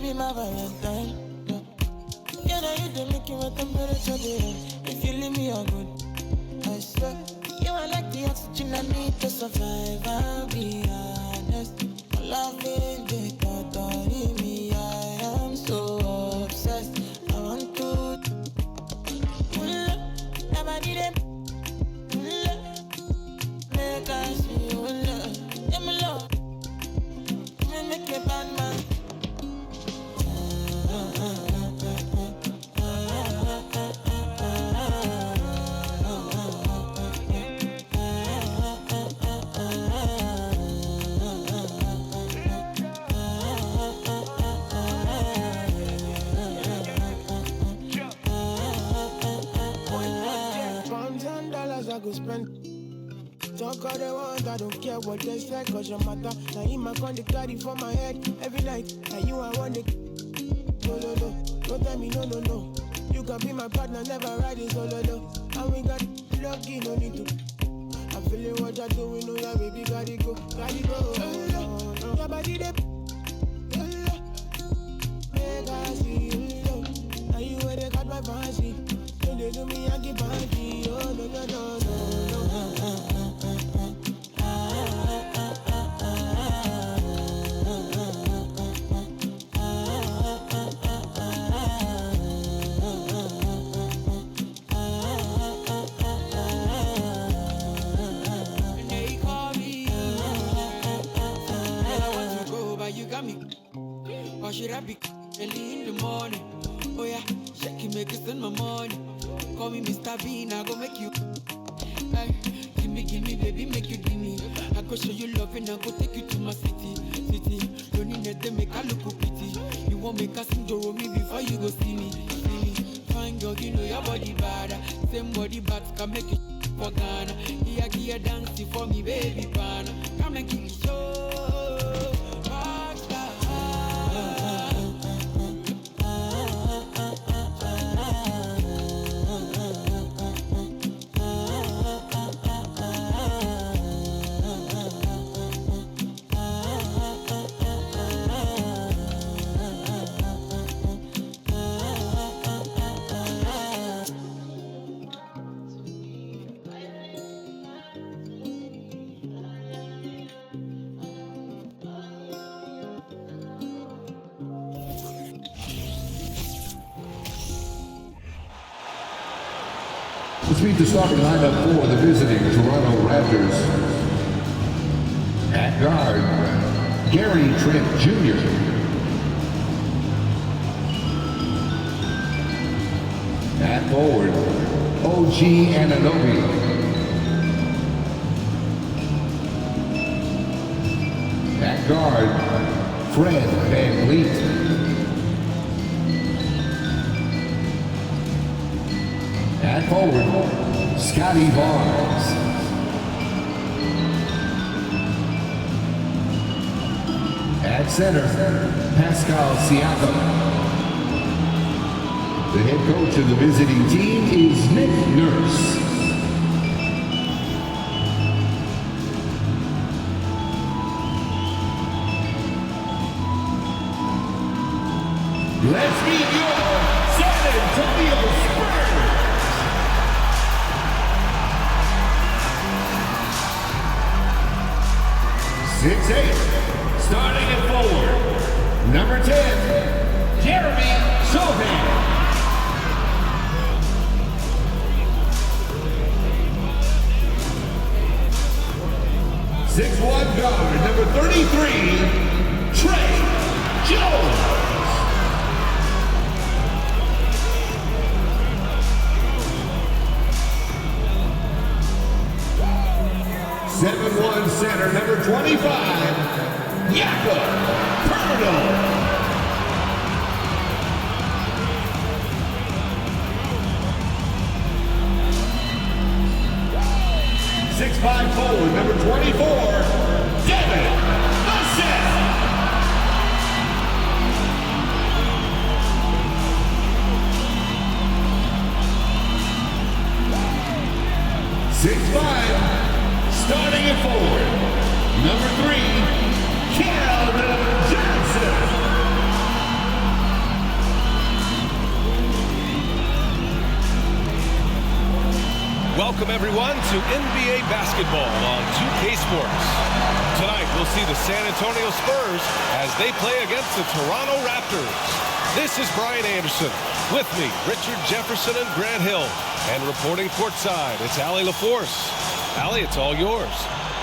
baby, my Valentine. Yeah, now you don't make it my temperature there. If you leave me, I'm good. I swear, you are like the oxygen I need to survive. I'll be honest. My love ain't the thought of me. I am so obsessed. I want to never need it. Make us see you love. Yeah, my love. Make a bad man. $1,000 I could spend. Talk all they want, I don't care what they say, cause your matter. Now in my con, they carry for my head every night. Now you I want it. No, no, no, don't tell me no, no, no. You can be my partner, never riding solo, no. And we got lucky, no need to. I'm feeling what you're doing, no, yeah, baby, gotta go, gotta go. Your body, they make I see you. Now you where they got my fancy. When they do me, I give party. Oh, no, no, no, no, no. Or should I be early in the morning? Oh yeah, shake it, make it spend my money. Call me Mr. Bean, I go make you. Hey, give me, baby, make you give me. I go show you love and I go take you to my city. Don't need to make I look pretty. You won't make us sing me before you go see me. Fine girl, you know your body bad. Same body bad can make you for Ghana. Here, dancing for me, baby, pan. Come and give me show. Let's meet the starting lineup for the visiting Toronto Raptors. At guard, Gary Trent Jr. At forward, OG Anunoby. At guard, Fred VanVleet. At forward, Scottie Barnes. At center, Pascal Siakam. The head coach of the visiting team is Nick Nurse. Let's meet your San Antonio Spurs. 6'8", starting at forward, number 10, Jeremy Sochan. Six-one guard, number 33, Trey Jones. 7'1" center, number 25, Jakob Poeltl. 6'5" forward, number 24, Devin Vassell. 6'5", starting at forward, number 3, Keldon Johnson. Welcome, everyone, to NBA basketball on 2K Sports. Tonight, we'll see the San Antonio Spurs as they play against the Toronto Raptors. This is Brian Anderson. With me, Richard Jefferson and Grant Hill. And reporting courtside, it's Allie LaForce. Allie, it's all yours.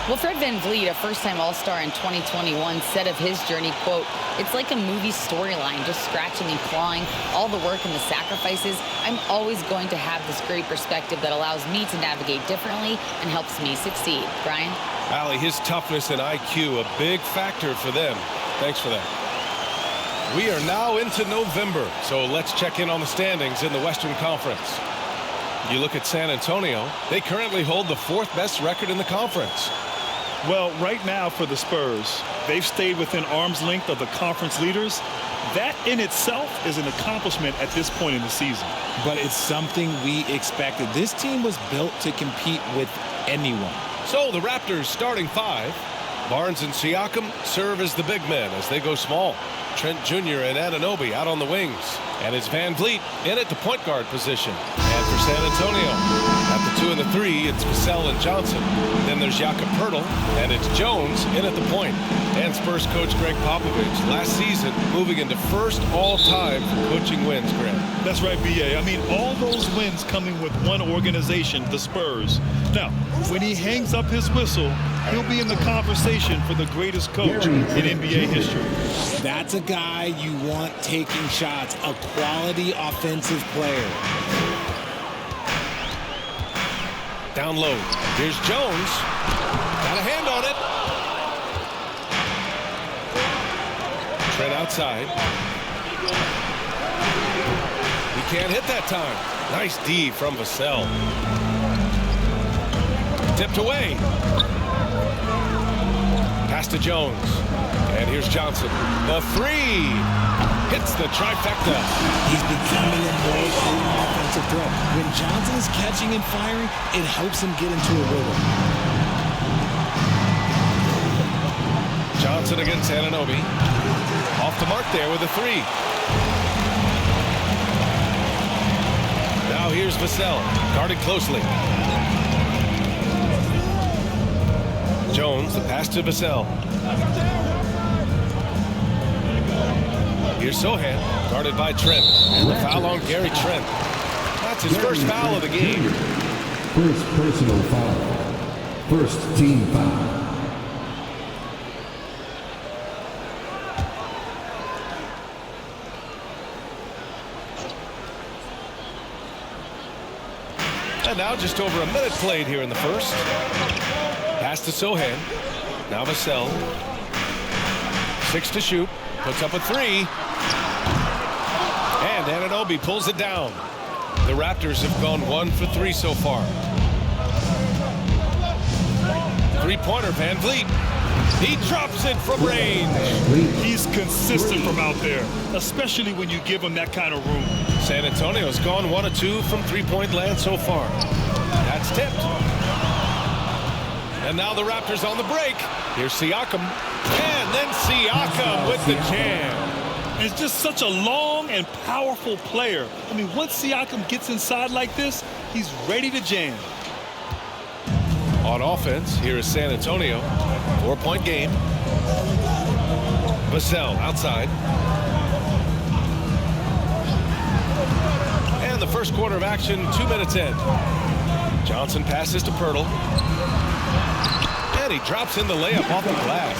Well, Fred VanVleet, a first-time All-Star in 2021, said of his journey, quote, "It's like a movie storyline, just scratching and clawing, all the work and the sacrifices. I'm always going to have this great perspective that allows me to navigate differently and helps me succeed." Brian? Allie, his toughness and IQ, a big factor for them. Thanks for that. We are now into November, so let's check in on the standings in the Western Conference. You look at San Antonio, they currently hold the fourth best record in the conference. Well, right now for the Spurs, they've stayed within arm's length of the conference leaders. That in itself is an accomplishment at this point in the season. But it's something we expected. This team was built to compete with anyone. So the Raptors starting five. Barnes and Siakam serve as the big men as they go small. Trent Jr. and Anunoby out on the wings. And it's VanVleet in at the point guard position. And for San Antonio, at the 2 and the 3, it's Vassell and Johnson. Then there's Jakob Poeltl, and it's Jones in at the point. And Spurs coach Greg Popovich last season moving into first all-time for coaching wins, Greg. That's right, B.A. I mean, all those wins coming with one organization, the Spurs. Now, when he hangs up his whistle, he'll be in the conversation for the greatest coach in NBA history. That's a guy you want taking shots, a quality offensive player. Down low. Here's Jones. Got a hand on it. Trent outside. He can't hit that time. Nice D from Vassell. Tipped away. Pass to Jones. And here's Johnson. The three. Hits the trifecta. He's becoming a more potent offensive threat. When Johnson is catching and firing, it helps him get into a rhythm. Johnson against Anunoby. Off the mark there with a three. Now here's Vassell. Guarded closely. Jones, the pass to Vassell. Here's Sochan, guarded by Trent. And the foul on Gary Trent. That's his first foul of the game. First personal foul. First team foul. And now just over a minute played here in the first. Pass to Sochan. Now Vassell. 6 to shoot. Puts up a three. And Anunoby pulls it down. The Raptors have gone 1 for 3 so far. Three-pointer, VanVleet. He drops it from range. He's consistent from out there, especially when you give him that kind of room. San Antonio's gone 1 of 2 from three-point land so far. That's tipped. And now the Raptors on the break. Here's Siakam. And then Siakam with the jam. It's just such a long and powerful player. I mean, once Siakam gets inside like this, he's ready to jam. On offense, here is San Antonio. 4-point game. Vassell outside. And the first quarter of action, 2 minutes in. Johnson passes to Poeltl. And he drops in the layup off the glass.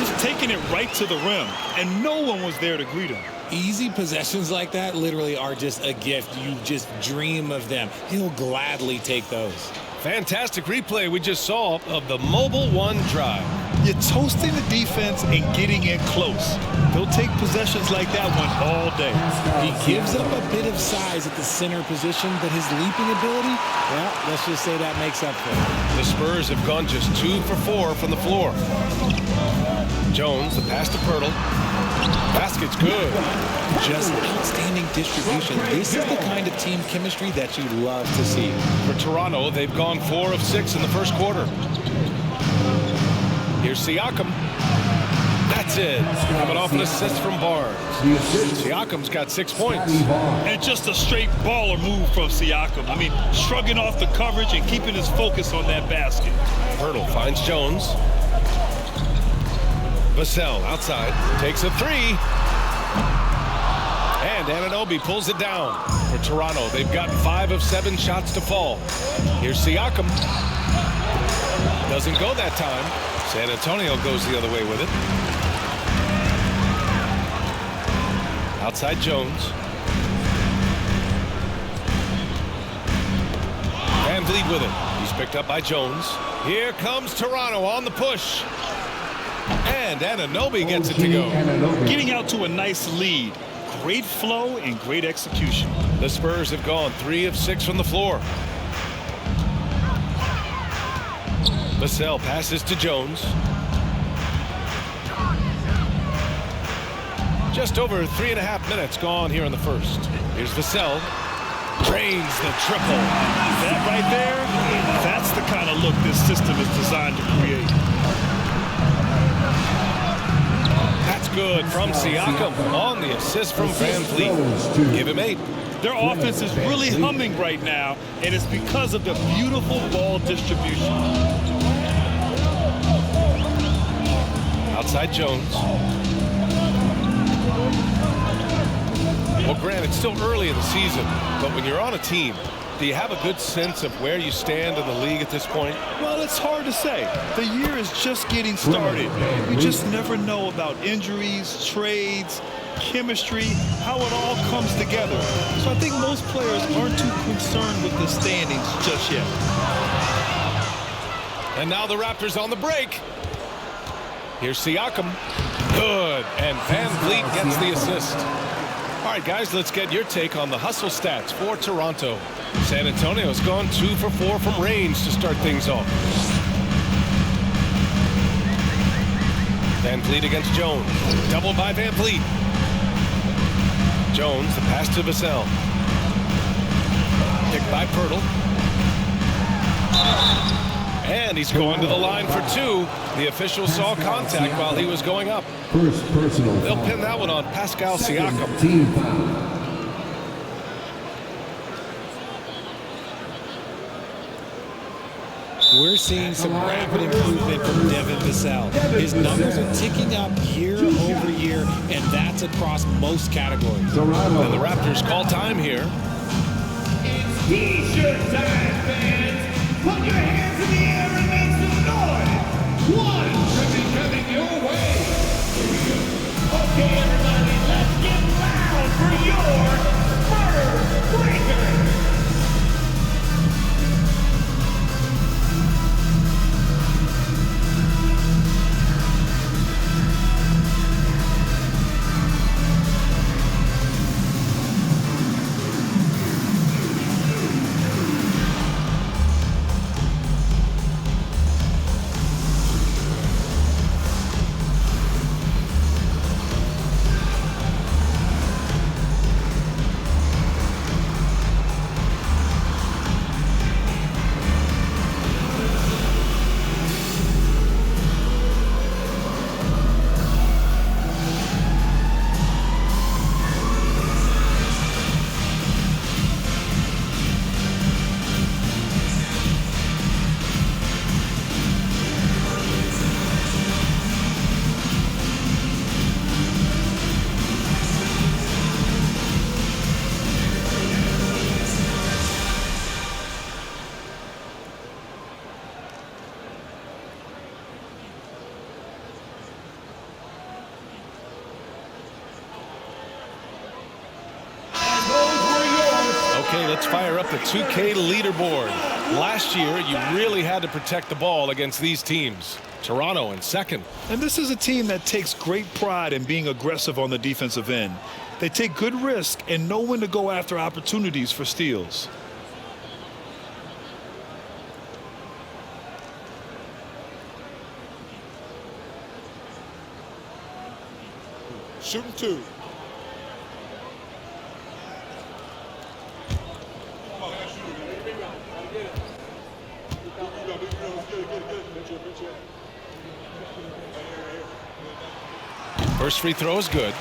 Just taking it right to the rim, and no one was there to greet him. Easy possessions like that literally are just a gift. You just dream of them. He'll gladly take those. Fantastic replay we just saw of the Mobile One drive. You're toasting the defense and getting in close. They'll take possessions like that one all day. He gives up a bit of size at the center position, but his leaping ability, well, let's just say that makes up for it. The Spurs have gone just 2 for 4 from the floor. Jones, the pass to Poeltl. Basket's good. Just outstanding distribution. This is the kind of team chemistry that you love to see. For Toronto, they've gone 4 of 6 in the first quarter. Here's Siakam. That's That's it. Coming off an assist from Barnes. Siakam's got 6 points. And just a straight baller move from Siakam. I mean, shrugging off the coverage and keeping his focus on that basket. Hurdle finds Jones. Vassell outside, takes a three. And Anunoby pulls it down for Toronto. They've gotten 5 of 7 shots to fall. Here's Siakam. Doesn't go that time. San Antonio goes the other way with it. Outside Jones. Van Vliet with it. He's picked up by Jones. Here comes Toronto on the push. And Anunoby gets it to go. Getting out to a nice lead. Great flow and great execution. The Spurs have gone 3 of 6 from the floor. Vassell passes to Jones. Just over 3.5 minutes gone here in the first. Here's Vassell. Drains the triple. That right there, that's the kind of look this system is designed to create. That's good from Siakam on the assist from Van Vliet. Give him 8. Their offense is really humming right now, and it's because of the beautiful ball distribution. Outside Jones. Well, Grant, it's still early in the season, but when you're on a team, do you have a good sense of where you stand in the league at this point? Well, it's hard to say. The year is just getting started. You just never know about injuries, trades, chemistry, how it all comes together. So I think most players aren't too concerned with the standings just yet. And now the Raptors on the break. Here's Siakam. Good. And Van Vliet gets the assist. All right, guys, let's get your take on the hustle stats for Toronto. San Antonio's gone 2 for 4 from range to start things off. Van Vliet against Jones. Double by Van Vliet. Jones, the pass to Vassell. Picked by Pirtle. And he's going to the line for 2. The official saw contact while he was going up. First personal. They'll pin that one on Pascal Siakam. Team foul. We're seeing some rapid improvement from Devin Vassell. His numbers are ticking up year over year, and that's across most categories. And the Raptors call time here. It's T-shirt time, fans. Put your hands in the air and make some noise. One should be coming your way. Okay, everybody, let's get loud for your Spurs Breakers. Okay, let's fire up the 2K leaderboard. Last year, you really had to protect the ball against these teams. Toronto in second. And this is a team that takes great pride in being aggressive on the defensive end. They take good risk and know when to go after opportunities for steals. Shooting 2. First free throw is good.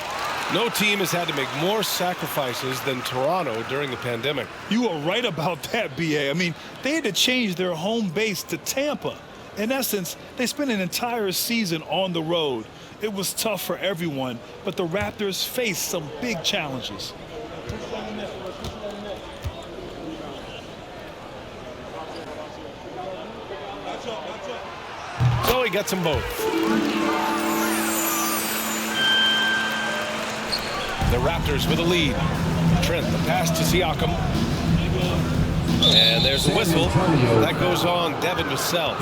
No team has had to make more sacrifices than Toronto during the pandemic. You are right about that, B.A. I mean, they had to change their home base to Tampa. In essence, they spent an entire season on the road. It was tough for everyone, but the Raptors faced some big challenges. So he gets them both. The Raptors with a lead. Trent, the pass to Siakam. And there's a whistle. That goes on Devin Vassell.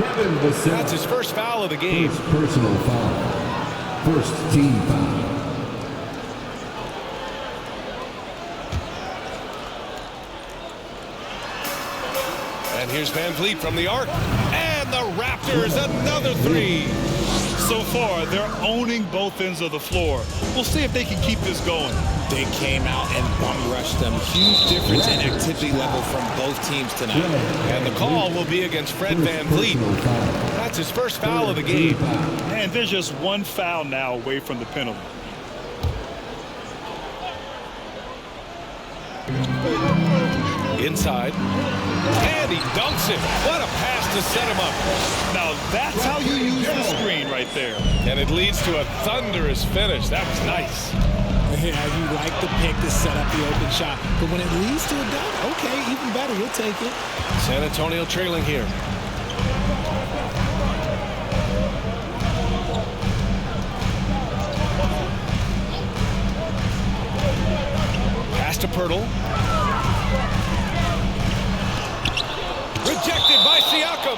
That's his first foul of the game. First personal foul. First team foul. And here's Van Vliet from the arc. And the Raptors, another three. So far, they're owning both ends of the floor. We'll see if they can keep this going. They came out and bum rushed them. Huge difference in activity level from both teams tonight. And the call will be against Fred Van Vliet. That's his first foul of the game. And there's just one foul now away from the penalty. Inside. And he dunks it. What a pass to set him up. Now that's how you use the screen right there. And it leads to a thunderous finish. That was nice. Yeah, you like the pick to set up the open shot. But when it leads to a dunk, okay, even better. You'll take it. San Antonio trailing here. Pass to Pirtle. Rejected by Siakam.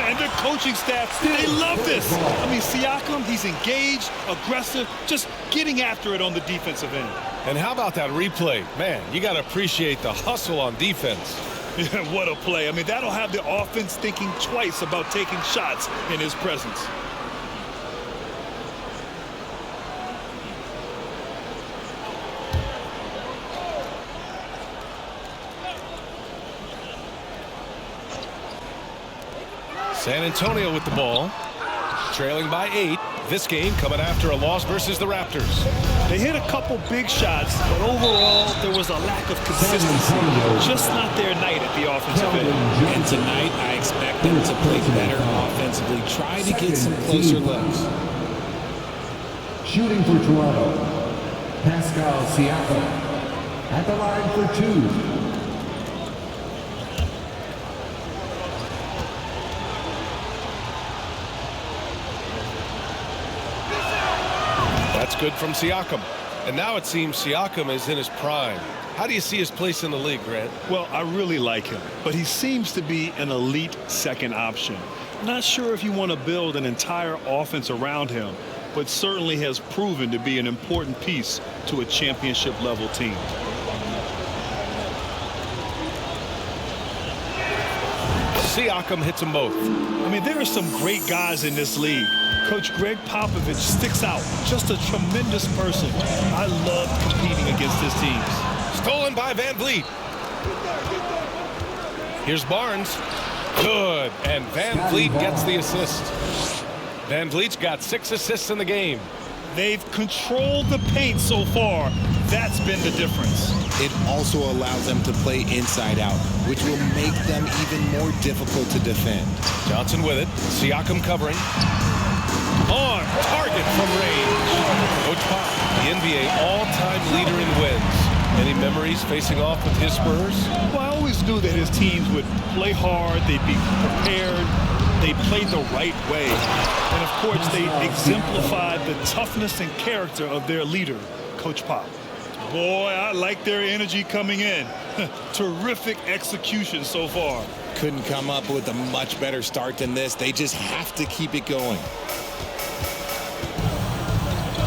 And their coaching staff, they love this. I mean, Siakam, he's engaged, aggressive, just getting after it on the defensive end. And how about that replay? Man, you got to appreciate the hustle on defense. Yeah, what a play. I mean, that'll have the offense thinking twice about taking shots in his presence. San Antonio with the ball, trailing by 8. This game coming after a loss versus the Raptors. They hit a couple big shots, but overall there was a lack of consistency. Just not their night at the offensive end. And tonight I expect them to play better offensively. Try to get some closer looks. Shooting for Toronto, Pascal Siakam. At the line for 2. That's good from Siakam. And now it seems Siakam is in his prime. How do you see his place in the league, Grant? Well, I really like him, but he seems to be an elite second option. Not sure if you want to build an entire offense around him, but certainly has proven to be an important piece to a championship level team. Siakam hits them both. I mean, there are some great guys in this league. Coach Greg Popovich sticks out. Just a tremendous person. I love competing against his teams. Stolen by Van Vliet. Here's Barnes. Good. And Van Vliet gets the assist. Van Vliet's got 6 assists in the game. They've controlled the paint so far. That's been the difference. It also allows them to play inside out, which will make them even more difficult to defend. Johnson with it. Siakam covering. On target from range. Coach Pop, the NBA all-time leader in wins. Any memories facing off with his Spurs? Well, I always knew that his teams would play hard, they'd be prepared, they played the right way. And of course, they exemplified the toughness and character of their leader, Coach Pop. Boy, I like their energy coming in. Terrific execution so far. Couldn't come up with a much better start than this. They just have to keep it going.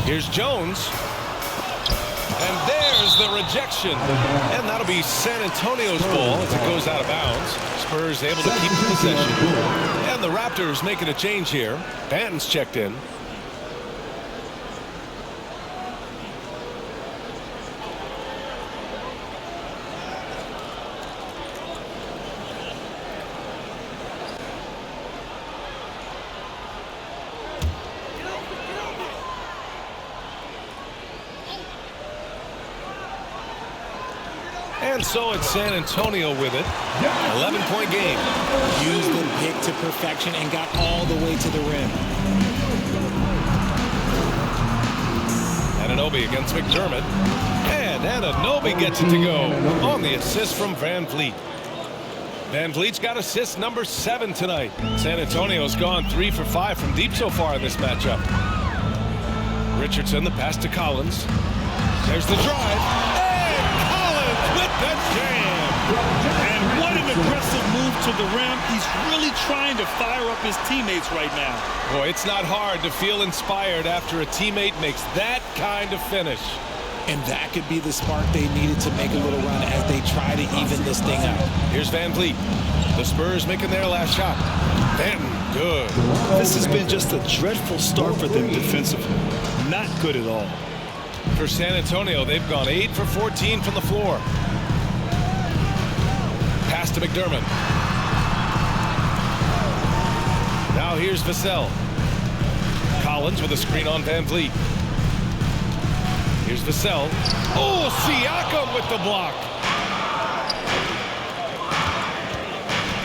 Here's Jones. And there's the rejection. And that'll be San Antonio's ball as it goes out of bounds. Spurs able to keep the possession. And the Raptors making a change here. Banton's checked in. And so it's San Antonio with it. 11-point game. Used the pick to perfection and got all the way to the rim. Anunoby against McDermott. And Anunoby gets it to go on the assist from Van Vliet. Van Vliet's got assist number 7 tonight. San Antonio's gone 3 for 5 from deep so far in this matchup. Richardson, the pass to Collins. There's the drive. And Collins with the jam. And what an aggressive move to the rim. He's really trying to fire up his teammates right now. Boy, it's not hard to feel inspired after a teammate makes that kind of finish. And that could be the spark they needed to make a little run as they try to even this thing out. Here's Van Vliet. The Spurs making their last shot. Benton, good. This has been just a dreadful start for them defensively. Not good at all. For San Antonio, they've gone 8 for 14 from the floor. Pass to McDermott. Now here's Vassell. Collins with a screen on Van Vliet. Here's Vassell. Oh, Siakam with the block.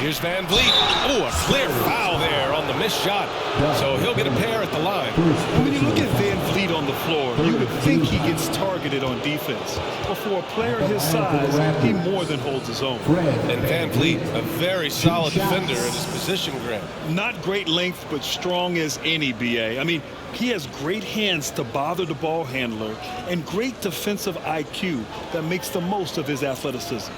Here's Van Vliet. Oh, a clear foul there on the missed shot. So he'll get a pair at the line. When you look at Van Vliet on the floor, you would think he gets targeted on defense. But for a player his size, he more than holds his own. And Van Vliet, a very solid defender in his position grab. Not great length, but strong as any, BA. I mean, he has great hands to bother the ball handler and great defensive IQ that makes the most of his athleticism.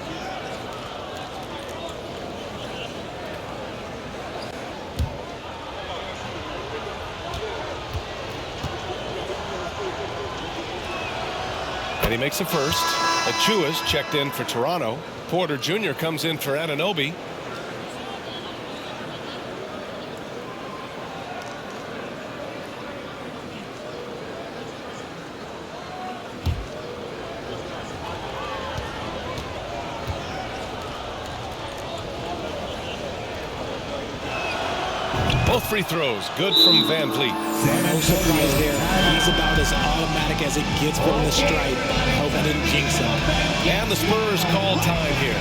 And he makes a first. Achua's checked in for Toronto. Porter Jr. comes in for Anunoby. Both free throws good from Van Vliet. No surprise there. He's about as automatic as it gets from the stripe. I hope I didn't jinx him. And the Spurs call time here.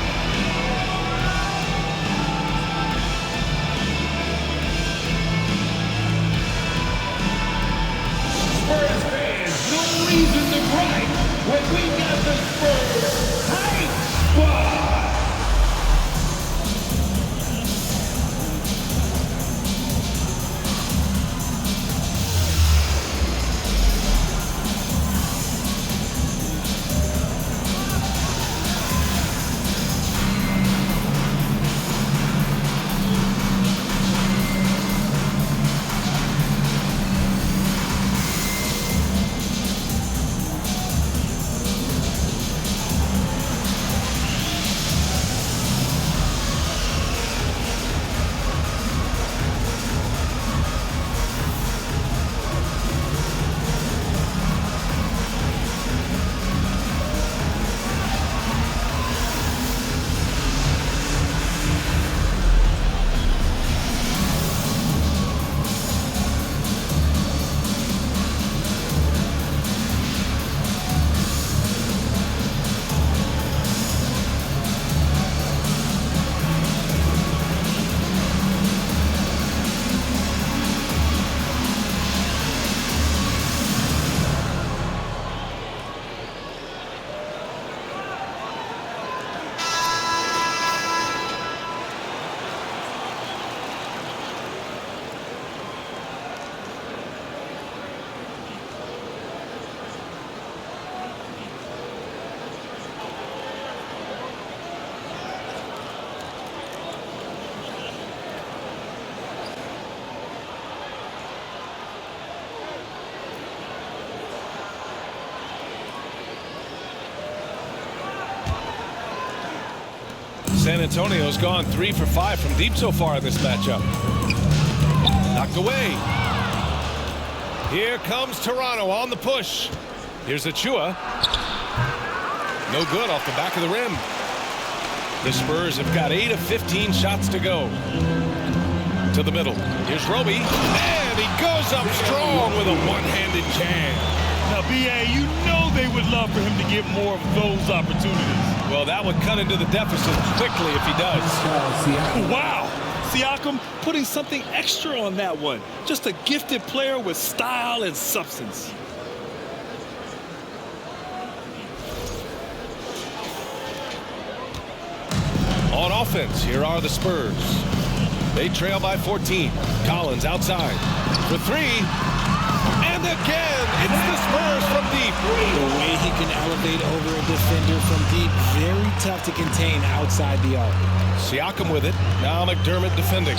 Spurs fans, no reason to gripe when we got the Spurs Hype Squad. San Antonio's gone 3 for 5 from deep so far in this matchup. Knocked away. Here comes Toronto on the push. Here's Achua. No good off the back of the rim. The Spurs have got 8 of 15 shots to go. To the middle. Here's Roby. And he goes up strong with a one-handed jam. Now, B.A., you know they would love for him to get more of those opportunities. Well, that would cut into the deficit quickly if he does. Wow! Siakam putting something extra on that one. Just a gifted player with style and substance. On offense, here are the Spurs. They trail by 14. Collins outside for three. And again, it's the Spurs from deep. The way he can elevate over a defender from deep, very tough to contain outside the arc. Siakam with it. Now McDermott defending.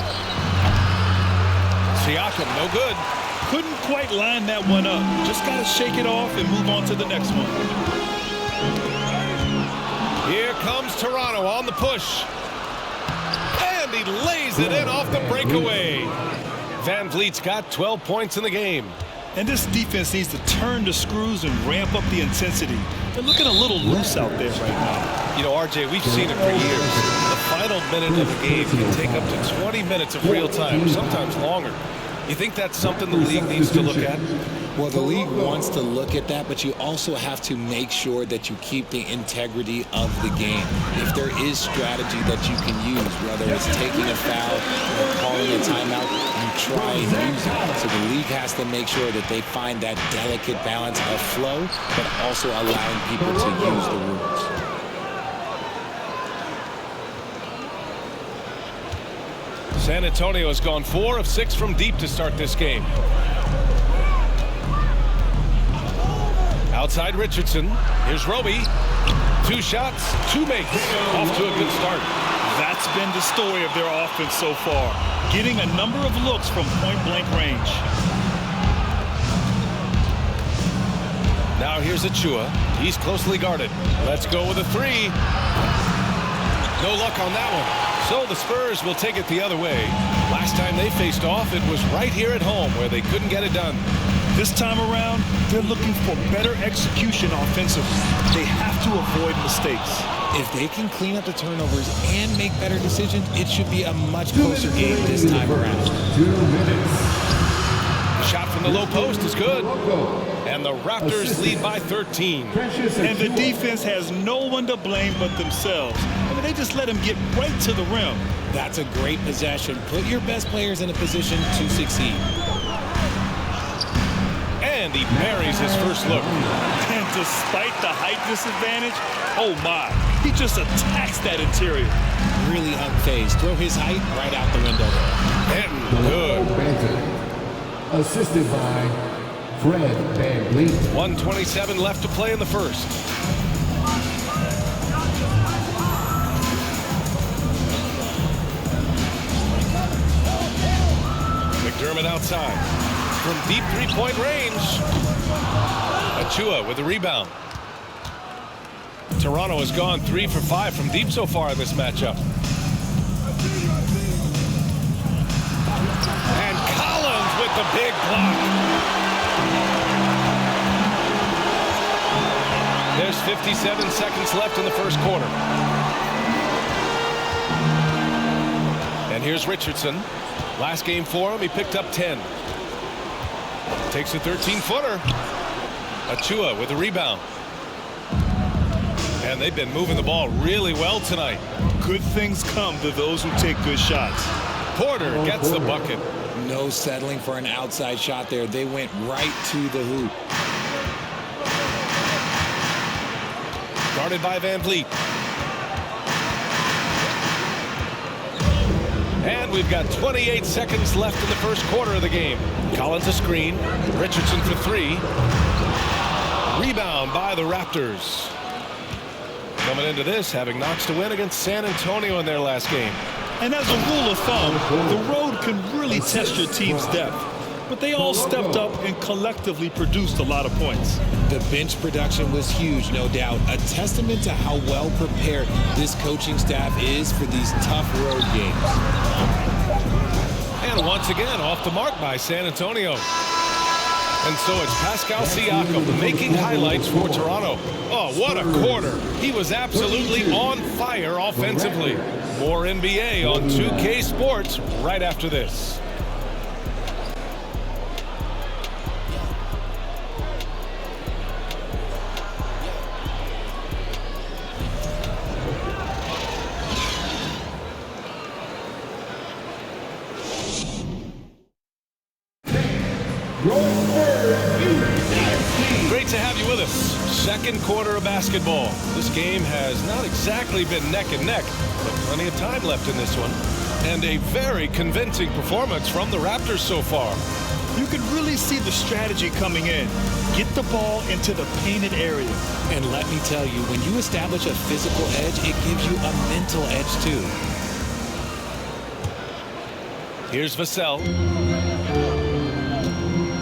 Siakam, no good. Couldn't quite line that one up. Just got to shake it off and move on to the next one. Here comes Toronto on the push. And he lays it in off the breakaway. Van Vliet's got 12 points in the game. And this defense needs to turn the screws and ramp up the intensity. They're looking a little loose out there right now. You know, RJ, we've seen it for years. The final minute of a game can take up to 20 minutes of real time, sometimes longer. You think that's something the league needs to look at? Well, the league wants to look at that, but you also have to make sure that you keep the integrity of the game. If there is strategy that you can use, whether it's taking a foul or calling a timeout, you try and use it. So the league has to make sure that they find that delicate balance of flow, but also allowing people to use the rules. San Antonio has gone 4 of 6 from deep to start this game. Outside Richardson. Here's Roby. 2 shots, 2 makes. Off to a good start. That's been the story of their offense so far. Getting a number of looks from point-blank range. Now here's Achua. He's closely guarded. Let's go with a 3. No luck on that one. So the Spurs will take it the other way. Last time they faced off, it was right here at home where they couldn't get it done. This time around, they're looking for better execution offensively. They have to avoid mistakes. If they can clean up the turnovers and make better decisions, it should be a much closer game this time around. 2 minutes. The shot from the low post is good. And the Raptors lead by 13. And the defense has no one to blame but themselves. I mean, they just let him get right to the rim. That's a great possession. Put your best players in a position to succeed. And he buries his first look. And despite the height disadvantage, oh my, he just attacks that interior. Really unfazed. Throw his height right out the window there. And good. Assisted by Fred VanVleet. 1:27 left to play in the first. McDermott outside. From deep three-point range. Achua with the rebound. Toronto has gone 3 for 5 from deep so far in this matchup. And Collins with the big block. There's 57 seconds left in the first quarter. And here's Richardson. Last game for him, he picked up 10. Takes a 13-footer. Achua with the rebound. And they've been moving the ball really well tonight. Good things come to those who take good shots. Porter gets the bucket. No settling for an outside shot there. They went right to the hoop. Guarded by VanVleet. And we've got 28 seconds left in the first quarter of the game. Collins a screen. Richardson for 3. Rebound by the Raptors. Coming into this, having notched a win against San Antonio in their last game. And as a rule of thumb, the road can really test your team's depth. But they all stepped up and collectively produced a lot of points. The bench production was huge, no doubt. A testament to how well prepared this coaching staff is for these tough road games. And once again, off the mark by San Antonio. And so it's Pascal Siakam making highlights for Toronto. Oh, what a quarter. He was absolutely on fire offensively. More NBA on 2K Sports right after this. Great to have you with us. Second quarter of basketball. This game has not exactly been neck and neck, but plenty of time left in this one. And a very convincing performance from the Raptors so far. You can really see the strategy coming in. Get the ball into the painted area. And let me tell you, when you establish a physical edge, it gives you a mental edge too. Here's Vassell.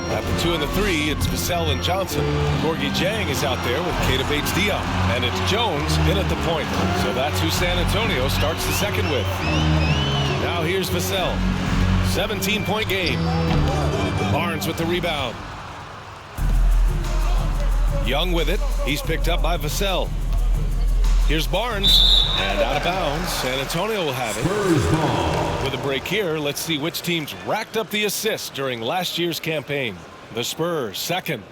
At the 2 and the 3, it's Vassell and Johnson. Gorgie Jang is out there with Keita Bates-Diop. And it's Jones in at the point. So that's who San Antonio starts the second with. Now here's Vassell. 17-point game. Barnes with the rebound. Young with it. He's picked up by Vassell. Here's Barnes. And out of bounds. San Antonio will have it. With a break here, let's see which teams racked up the assists during last year's campaign. The Spurs, second.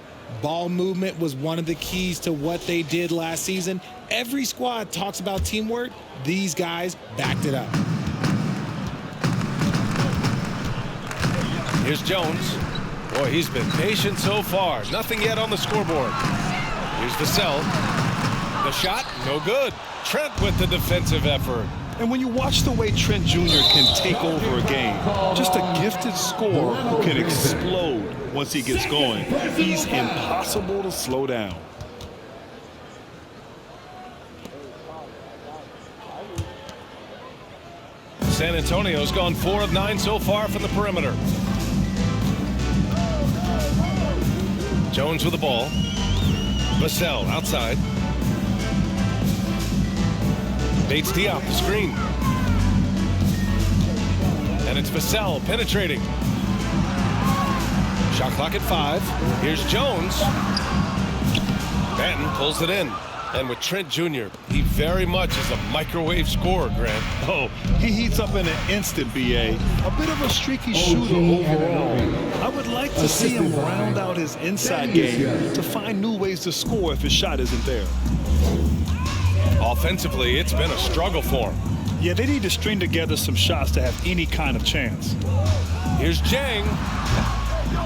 Ball movement was one of the keys to what they did last season. Every squad talks about teamwork. These guys backed it up. Here's Jones. Boy, he's been patient so far. Nothing yet on the scoreboard. Here's Vassell. The shot, no good. Trent with the defensive effort. And when you watch the way Trent Jr. can take over a game, just a gifted scorer who can explode once he gets going. He's impossible to slow down. San Antonio's gone 4 of 9 so far from the perimeter. Jones with the ball. Vassell outside. Bates-Diop the screen. And it's Vassell penetrating. Shot clock at 5. Here's Jones. Benton pulls it in. And with Trent Jr., he very much is a microwave scorer, Grant. Oh, he heats up in an instant, B.A. A bit of a streaky shooter overall. I would like to see him round out his inside game to find new ways to score if his shot isn't there. Offensively, it's been a struggle for him. Yeah, they need to string together some shots to have any kind of chance. Here's Jang.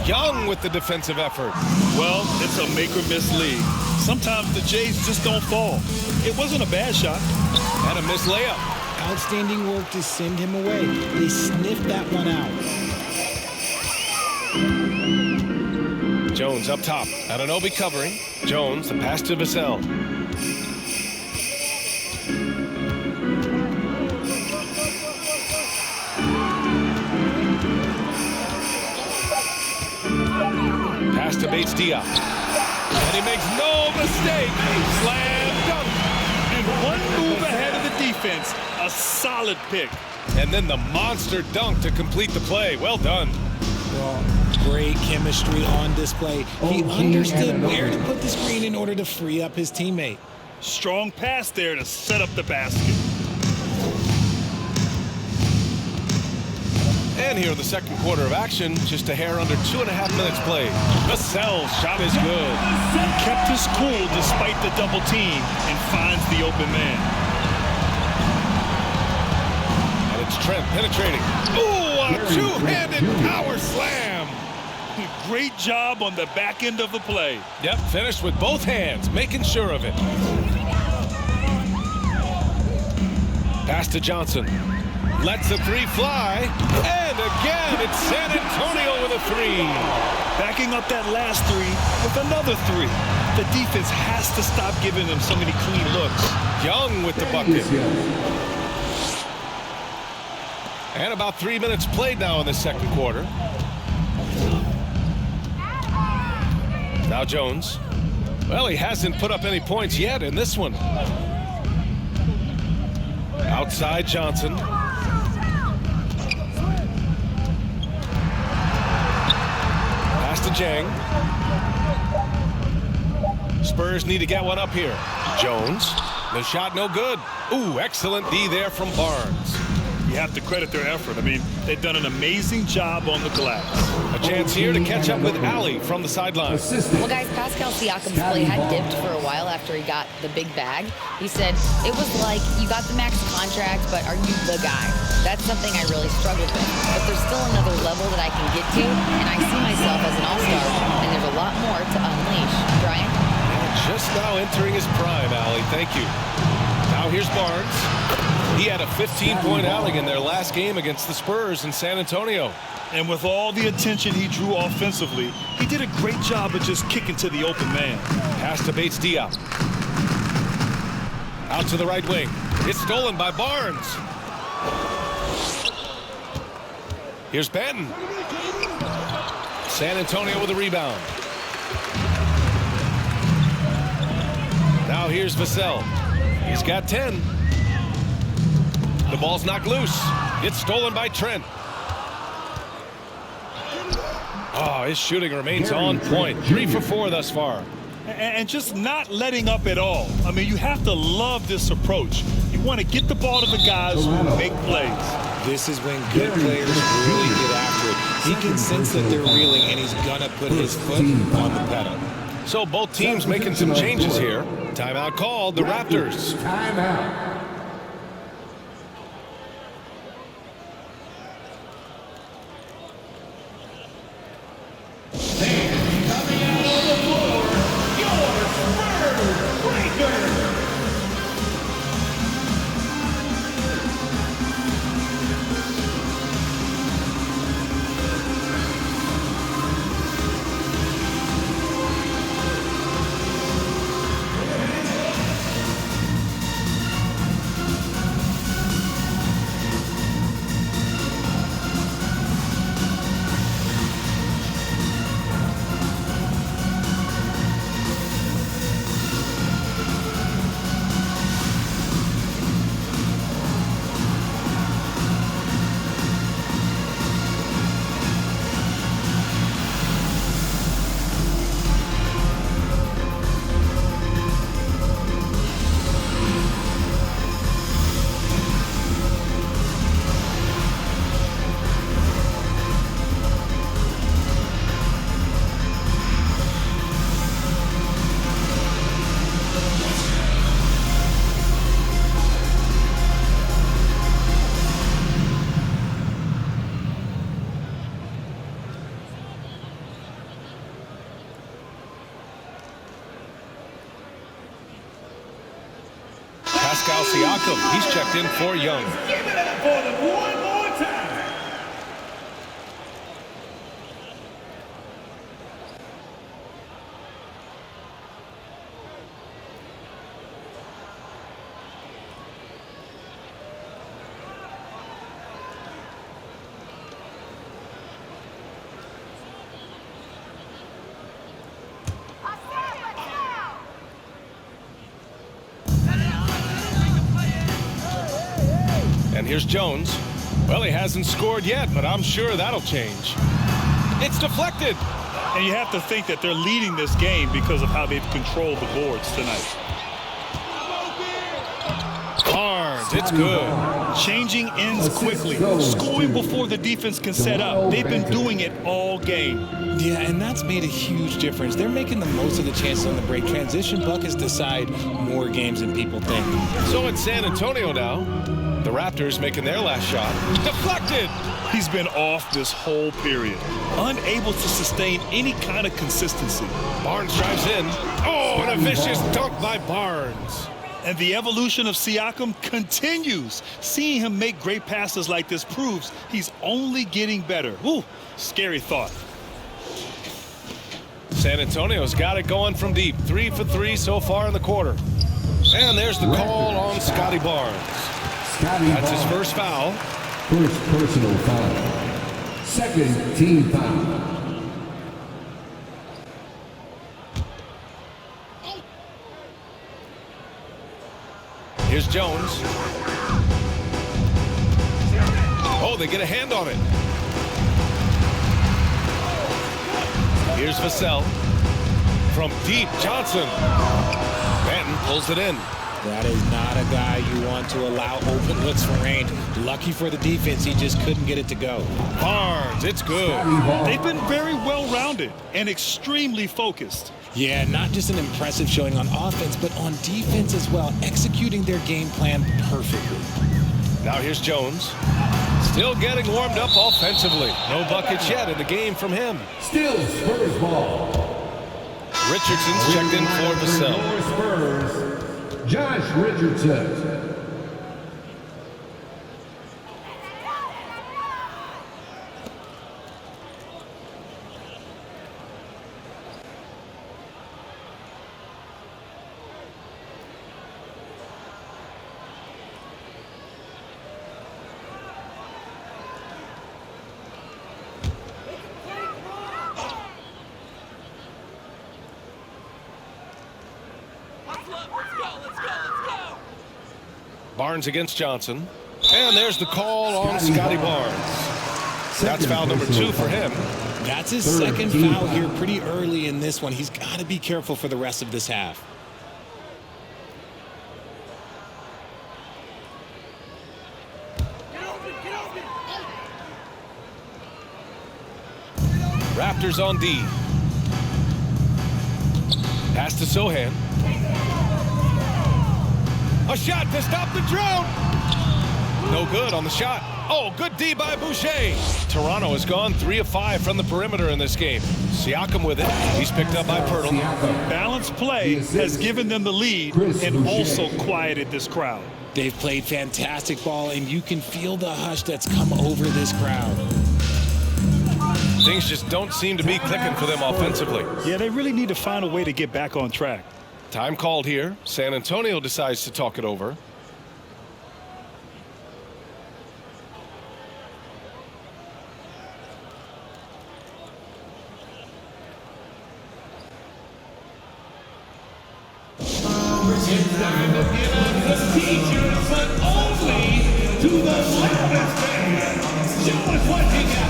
Young with the defensive effort. Well, it's a make-or-miss league. Sometimes the Jays just don't fall. It wasn't a bad shot. And a missed layup. Outstanding work to send him away. They sniffed that one out. Jones up top. Anunoby covering. Jones, the pass to Vassell. Pass to Bates-Diop. And he makes no mistake. Slam dunk. And one move ahead of the defense. A solid pick. And then the monster dunk to complete the play. Well done. Well, great chemistry on display. He understood where to put the screen in order to free up his teammate. Strong pass there to set up the basket. And here in the second quarter of action, just a hair under 2.5 minutes played. Vassell's shot is good. He kept his cool despite the double team and finds the open man. And it's Trent penetrating. Ooh, a two-handed power slam. Great job on the back end of the play. Yep, finished with both hands, making sure of it. Pass to Johnson. Lets the three fly. And again, it's San Antonio with a three. Backing up that last three with another three. The defense has to stop giving them so many clean looks. Young with the bucket. And about 3 minutes played now in the second quarter. Now Jones. Well, he hasn't put up any points yet in this one. Outside Johnson. Pass to Jang. Spurs need to get one up here. Jones. The shot no good. Ooh, excellent D there from Barnes. You have to credit their effort. I mean, they've done an amazing job on the glass. A chance here to catch up with Allie from the sideline. Well, guys, Pascal Siakam's play had dipped for a while after he got the big bag. He said, it was like, you got the max contract, but are you the guy? That's something I really struggled with. But there's still another level that I can get to, and I see myself as an all-star, and there's a lot more to unleash. Brian? Just now entering his prime, Allie. Thank you. Now here's Barnes. He had a 15-point outing in their last game against the Spurs in San Antonio. And with all the attention he drew offensively, he did a great job of just kicking to the open man. Pass to Bates Diop. Out to the right wing. It's stolen by Barnes. Here's Banton. San Antonio with a rebound. Now here's Vassell. He's got 10. The ball's knocked loose. It's stolen by Trent. Oh, his shooting remains on point. 3 for 4 thus far. And just not letting up at all. I mean, you have to love this approach. You want to get the ball to the guys who make plays. This is when good players really get after it. He can sense that they're reeling, and he's going to put his foot on the pedal. So both teams making some changes here. Timeout called, the Raptors. Timeout. Coming out on the floor, your Spurs breaker. Siakam, he's checked in for Young. Give it up for them one more time. And here's Jones. Well, he hasn't scored yet, but I'm sure that'll change. It's deflected. And you have to think that they're leading this game because of how they've controlled the boards tonight. Barnes, it's good. Changing ends quickly, scoring before the defense can set up. They've been doing it all game. Yeah, and that's made a huge difference. They're making the most of the chances on the break. Transition buckets decide more games than people think. So it's San Antonio now. The Raptors making their last shot. Deflected! He's been off this whole period, unable to sustain any kind of consistency. Barnes drives in. Oh, and a vicious dunk by Barnes. And the evolution of Siakam continues. Seeing him make great passes like this proves he's only getting better. Woo, scary thought. San Antonio's got it going from deep. 3 for 3 so far in the quarter. And there's the call on Scottie Barnes. That's his first foul. First personal foul. Second team foul. Here's Jones. Oh, they get a hand on it. Here's Vassell. From deep, Johnson. Banton pulls it in. That is not a guy you want to allow open looks from range. Lucky for the defense, he just couldn't get it to go. Barnes, it's good. They've been very well-rounded and extremely focused. Yeah, not just an impressive showing on offense, but on defense as well, executing their game plan perfectly. Now here's Jones. Still getting warmed up offensively. No buckets yet in the game from him. Still Spurs ball. Richardson's checked in for Vassell. Spurs, Josh Richardson. Barnes against Johnson. And there's the call on Scottie Barnes. That's foul number 2 for him. That's his second foul here pretty early in this one. He's got to be careful for the rest of this half. Raptors on D. Pass to Sochan. A shot to stop the drought. No good on the shot. Oh, good D by Boucher. Toronto has gone 3 of 5 from the perimeter in this game. Siakam with it. He's picked up by Pirtle. Balanced play has given them the lead and also quieted this crowd. They've played fantastic ball, and you can feel the hush that's come over this crowd. Things just don't seem to be clicking for them offensively. Yeah, they really need to find a way to get back on track. Time called here. San Antonio decides to talk it over. It's time to give us the teachers, but only to the loudest band. Show us what you got.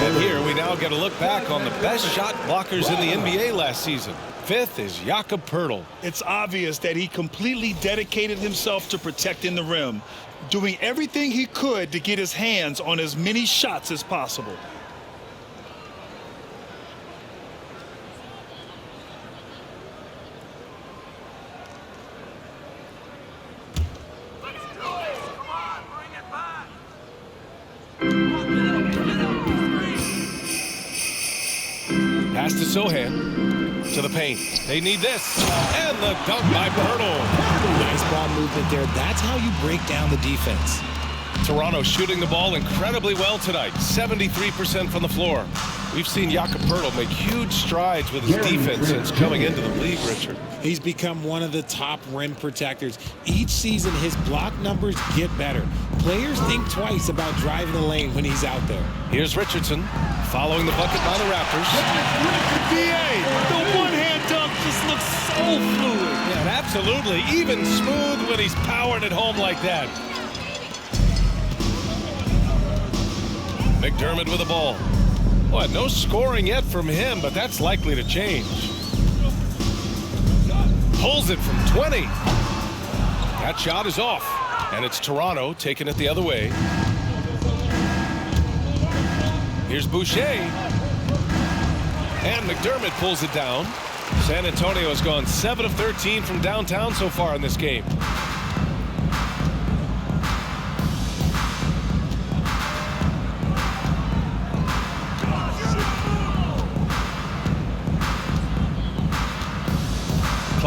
And here we now get a look back on the best shot blockers in the NBA last season. 5th is Jakob Poeltl. It's obvious that he completely dedicated himself to protecting the rim, doing everything he could to get his hands on as many shots as possible. Pass to Sochan. To the paint. They need this. And the dunk by Poeltl. Nice ball movement there. That's how you break down the defense. Toronto shooting the ball incredibly well tonight. 73% from the floor. We've seen Jakob Poeltl make huge strides with his defense since coming into the league, Richard. He's become one of the top rim protectors. Each season, his block numbers get better. Players think twice about driving the lane when he's out there. Here's Richardson following the bucket by the Raptors. BA, the one-hand dunk just looks so fluid. Yeah, absolutely. Even smooth when he's powering it home like that. McDermott with the ball. Boy, no scoring yet from him, but that's likely to change. Pulls it from 20. That shot is off. And it's Toronto taking it the other way. Here's Boucher. And McDermott pulls it down. San Antonio has gone 7 of 13 from downtown so far in this game.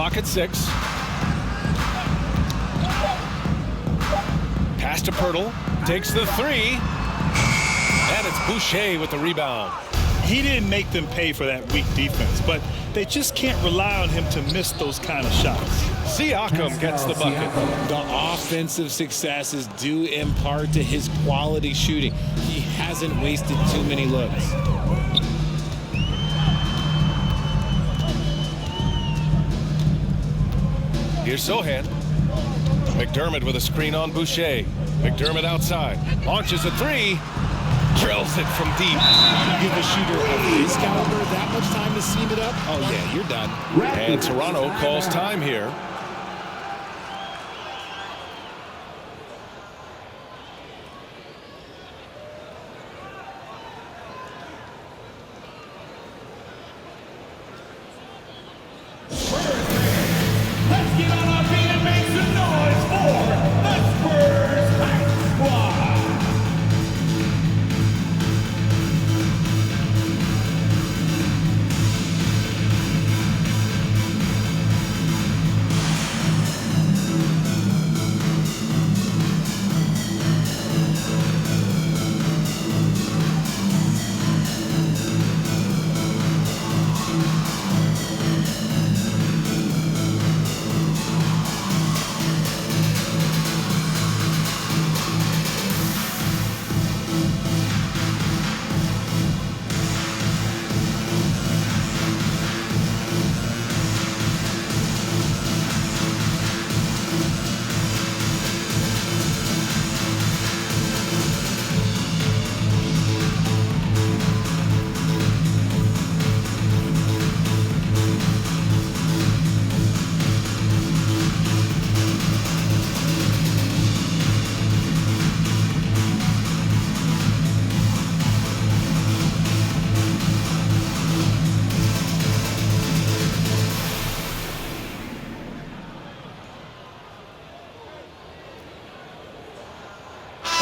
Clock at 6. Pass to Pirtle. Takes the 3. And it's Boucher with the rebound. He didn't make them pay for that weak defense, but they just can't rely on him to miss those kind of shots. Siakam gets the bucket. The offensive successes due in part to his quality shooting. He hasn't wasted too many looks. Here's Sochan. McDermott with a screen on Boucher. McDermott outside. Launches a 3. Drills it from deep. You give a shooter of his caliber that much time to seam it up, oh yeah, you're done. And Toronto calls time here. Let's get on our feet and make some noise for the Spurs Hype Squad.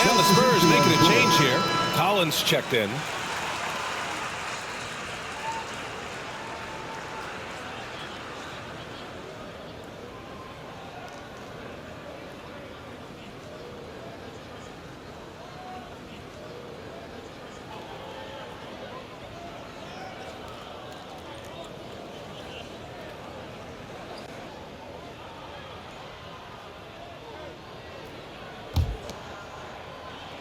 And the Spurs making a change here. Collins checked in.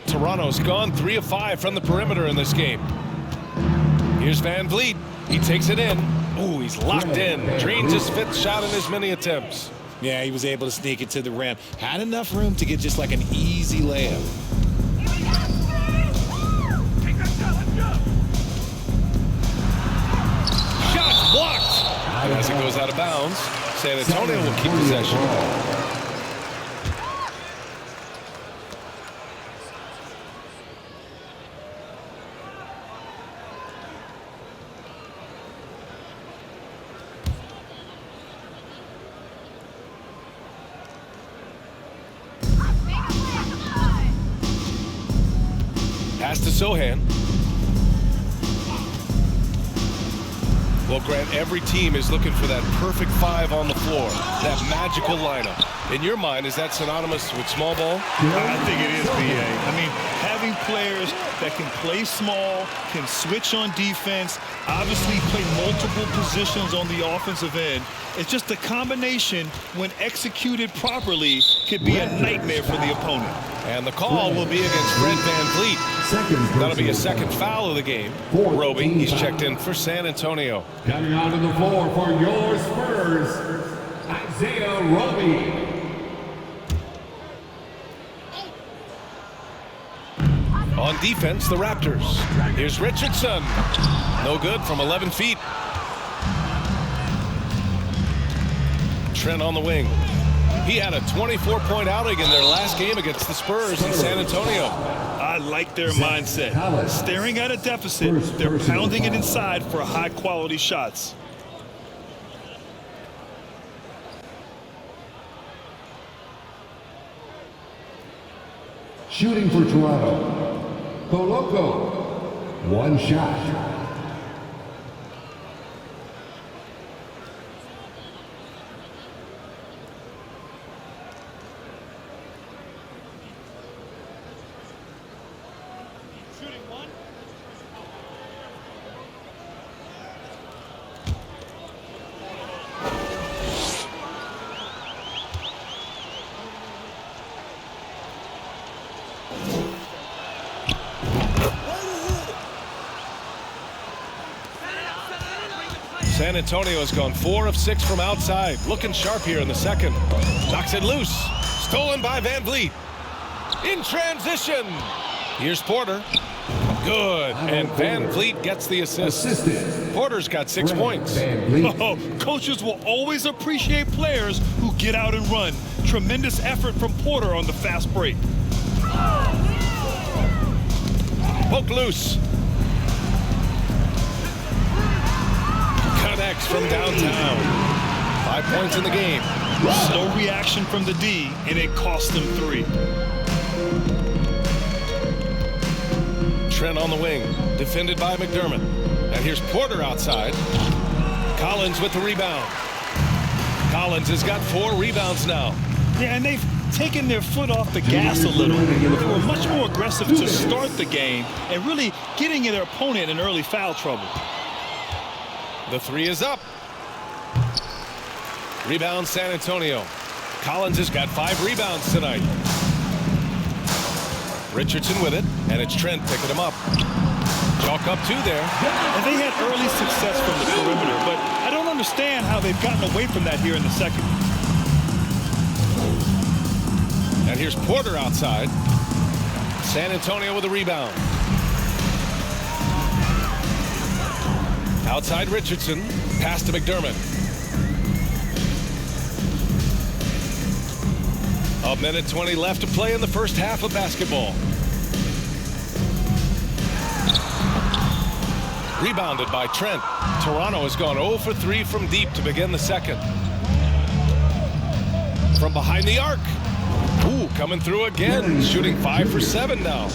Toronto's gone 3 of 5 from the perimeter in this game. Here's Van Vliet. He takes it in. Ooh, he's locked in. Drains his 5th shot in as many attempts. Yeah, he was able to sneak it to the rim. Had enough room to get just like an easy layup. Shot's blocked. And as it goes out of bounds, San Antonio will keep possession. Pass to Sochan. Well, Grant, every team is looking for that perfect 5 on the floor, that magical lineup. In your mind, is that synonymous with small ball? I think it is, B.A. I mean, having players that can play small, can switch on defense, obviously play multiple positions on the offensive end. It's just a combination, when executed properly, could be a nightmare for the opponent. And the call will be against Fred Van Vliet. That'll be a second foul of the game. Roby, he's checked in for San Antonio. Coming onto the floor for your Spurs, Isaiah Roby. On defense, the Raptors. Here's Richardson. No good from 11 feet. Trent on the wing. He had a 24-point outing in their last game against the Spurs in San Antonio. I like their mindset. Staring at a deficit, they're pounding it inside for high-quality shots. Shooting for Toronto, Koloko, 1 shot. Antonio has gone 4 of 6 from outside. Looking sharp here in the second. Knocks it loose. Stolen by Van Vliet. In transition. Here's Porter. Good. And Van Vliet gets the assist. Porter's got 6 points. Oh, coaches will always appreciate players who get out and run. Tremendous effort from Porter on the fast break. Poke loose. Connects from downtown. 5 points in the game. Slow reaction from the D, and it cost them 3. Trent on the wing, defended by McDermott. And here's Porter outside. Collins with the rebound. Collins has got 4 rebounds now. Yeah, and they've taken their foot off the gas a little. They were much more aggressive to start the game and really getting their opponent in early foul trouble. The 3 is up. Rebound San Antonio. Collins has got 5 rebounds tonight. Richardson with it, and it's Trent picking him up. Chalk up 2 there. And they had early success from the perimeter, but I don't understand how they've gotten away from that here in the second. And here's Porter outside. San Antonio with a rebound. Outside Richardson. Pass to McDermott. A minute 20 left to play in the first half of basketball. Rebounded by Trent. Toronto has gone 0 for 3 from deep to begin the second. From behind the arc. Ooh, coming through again. Shooting 5 for 7 now.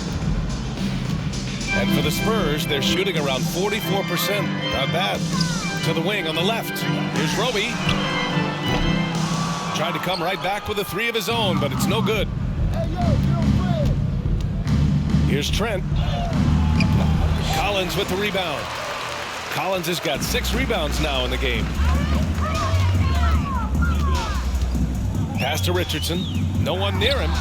And for the Spurs, they're shooting around 44%. Not bad. To the wing on the left. Here's Roby. Tried to come right back with a 3 of his own, but it's no good. Here's Trent. Collins with the rebound. Collins has got 6 rebounds now in the game. Pass to Richardson. No one near him.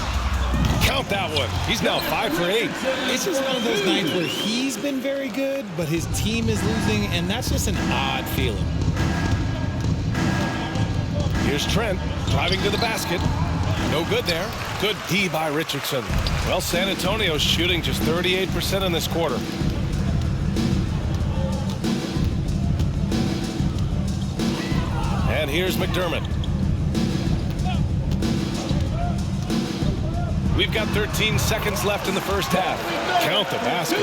Count that one. He's now 5 for 8. It's just one of those nights where he's been very good, but his team is losing, and that's just an odd feeling. Here's Trent driving to the basket. No good there. Good D by Richardson. Well, San Antonio's shooting just 38% in this quarter. And here's McDermott. We've got 13 seconds left in the first half. Count the basket.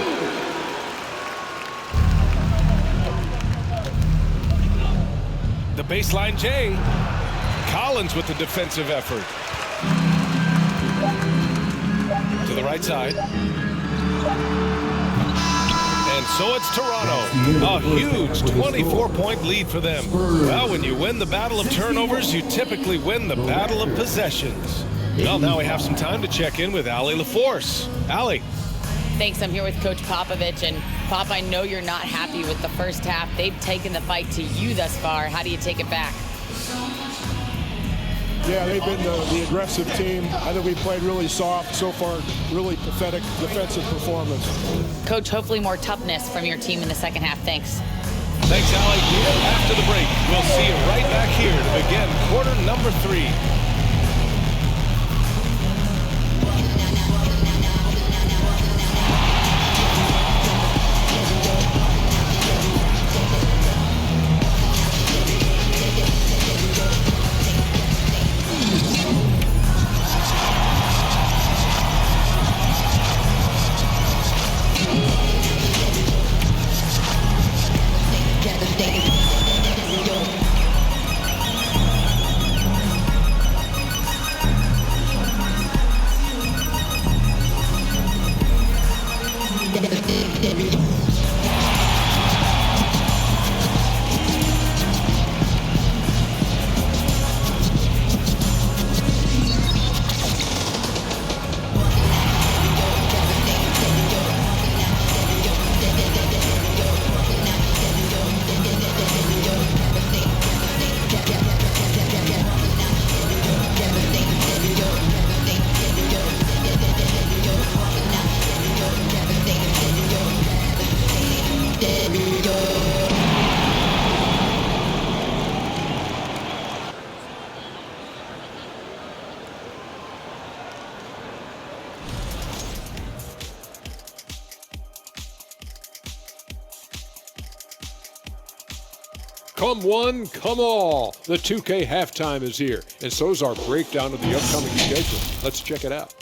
The baseline J. Collins with the defensive effort. To the right side. And so it's Toronto. A huge 24-point lead for them. Well, when you win the battle of turnovers, you typically win the battle of possessions. Well, now we have some time to check in with Allie LaForce. Allie. Thanks. I'm here with Coach Popovich. And, Pop, I know you're not happy with the first half. They've taken the fight to you thus far. How do you take it back? Yeah, they've been the aggressive team. I think we played really soft. So far, really pathetic defensive performance. Coach, hopefully more toughness from your team in the second half. Thanks. Thanks, Allie. After the break, we'll see you right back here to begin quarter number 3. Come one, come all. The 2K halftime is here, and so's our breakdown of the upcoming schedule. Let's check it out.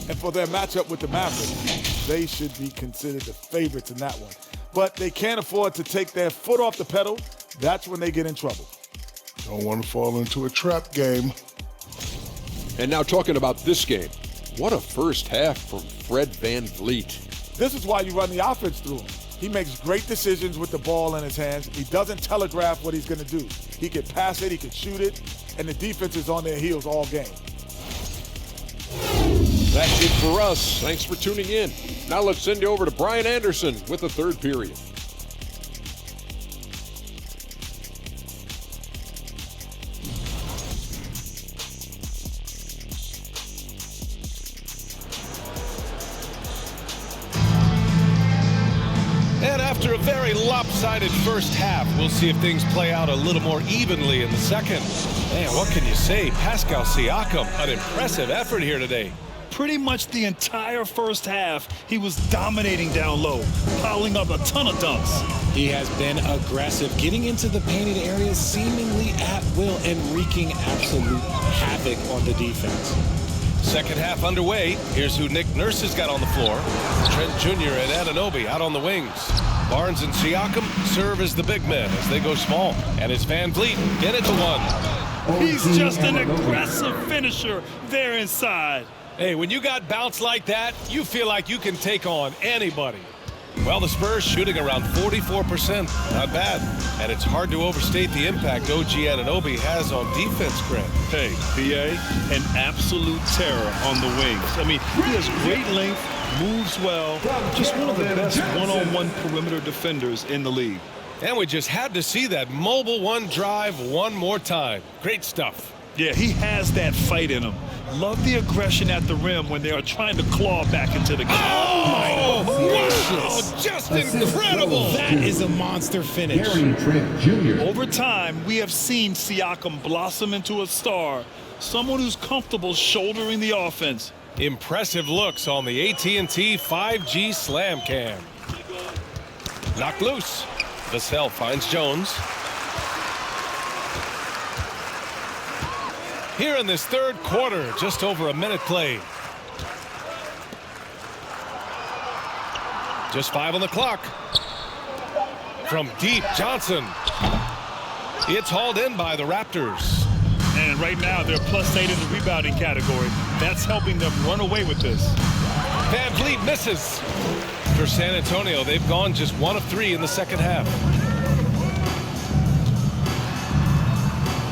And for their matchup with the Mavericks, they should be considered the favorites in that one. But they can't afford to take their foot off the pedal. That's when they get in trouble. Don't want to fall into a trap game. And now talking about this game. What a first half from Fred VanVleet. This is why you run the offense through him. He makes great decisions with the ball in his hands. He doesn't telegraph what he's going to do. He can pass it, he can shoot it, and the defense is on their heels all game. That's it for us. Thanks for tuning in. Now let's send you over to Brian Anderson with the third period. And after a very lopsided first half, we'll see if things play out a little more evenly in the second. Man, what can you say? Pascal Siakam, an impressive effort here today. Pretty much the entire first half, he was dominating down low, piling up a ton of dunks. He has been aggressive, getting into the painted areas seemingly at will and wreaking absolute havoc on the defense. Second half underway. Here's who Nick Nurse has got on the floor. Trent Jr. and Anunoby out on the wings. Barnes and Siakam serve as the big men as they go small. And it's VanVleet in it to one. He's just an aggressive finisher there inside. Hey, when you got bounce like that, you feel like you can take on anybody. Well, the Spurs shooting around 44%. Not bad. And it's hard to overstate the impact OG Anunoby has on defense, Grant. Hey, BA, an absolute terror on the wings. I mean, he has great length, moves well, just one of the best one-on-one perimeter defenders in the league. And we just had to see that mobile one drive one more time. Great stuff. Yeah, he has that fight in him. Love the aggression at the rim when they are trying to claw back into the game. Oh, wow, just incredible. That is a monster finish. Trent Jr. Over time, we have seen Siakam blossom into a star, someone who's comfortable shouldering the offense. Impressive looks on the AT&T 5G Slam Cam. Knocked loose. Vassell finds Jones. Here in this third quarter, just over a minute played. Just 5 on the clock. From deep, Johnson. It's hauled in by the Raptors. And right now, they're +8 in the rebounding category. That's helping them run away with this. VanVleet misses. For San Antonio, they've gone just 1 of 3 in the second half.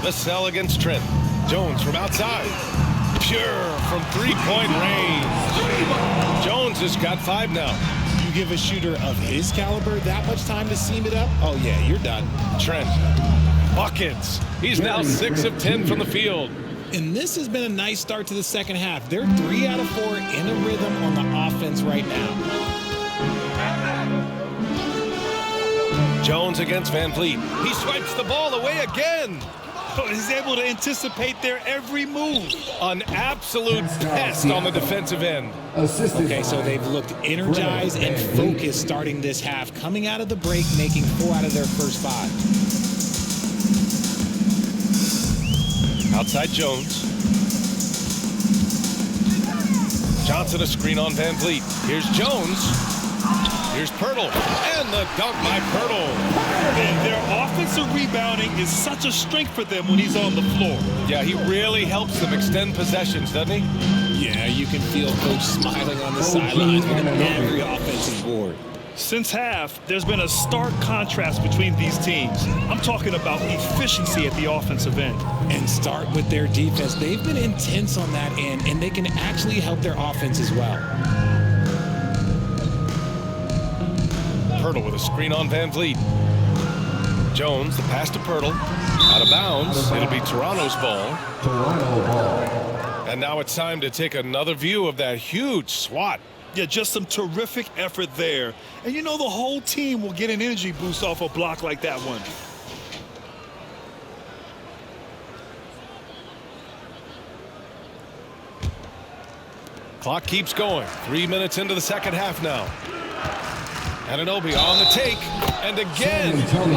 Vassell against Trent. Jones from outside. Pure from three-point range. Jones has got 5 now. You give a shooter of his caliber that much time to seam it up? Oh, yeah, you're done. Trent. Buckets. He's now 6 of 10 from the field. And this has been a nice start to the second half. They're 3 out of 4 in a rhythm on the offense right now. Jones against VanVleet. He swipes the ball away again. He's able to anticipate their every move. An absolute pest on the defensive end. Okay, so they've looked energized and focused starting this half, coming out of the break, making 4 out of their first 5. Outside Jones. Johnson a screen on VanVleet. Here's Jones. Here's Pirtle, and the dunk by Pirtle. And their offensive rebounding is such a strength for them when he's on the floor. Yeah, he really helps them extend possessions, doesn't he? Yeah, you can feel Coach smiling on the sidelines with every offensive board. Since half, there's been a stark contrast between these teams. I'm talking about efficiency at the offensive end. And start with their defense. They've been intense on that end, and they can actually help their offense as well. Pirtle with a screen on VanVleet. Jones, the pass to Pirtle. Out of bounds. It'll be Toronto's ball. And now it's time to take another view of that huge swat. Yeah, just some terrific effort there. And you know the whole team will get an energy boost off a block like that one. Clock keeps going. 3 minutes into the second half now. Anunoby on the take. And again,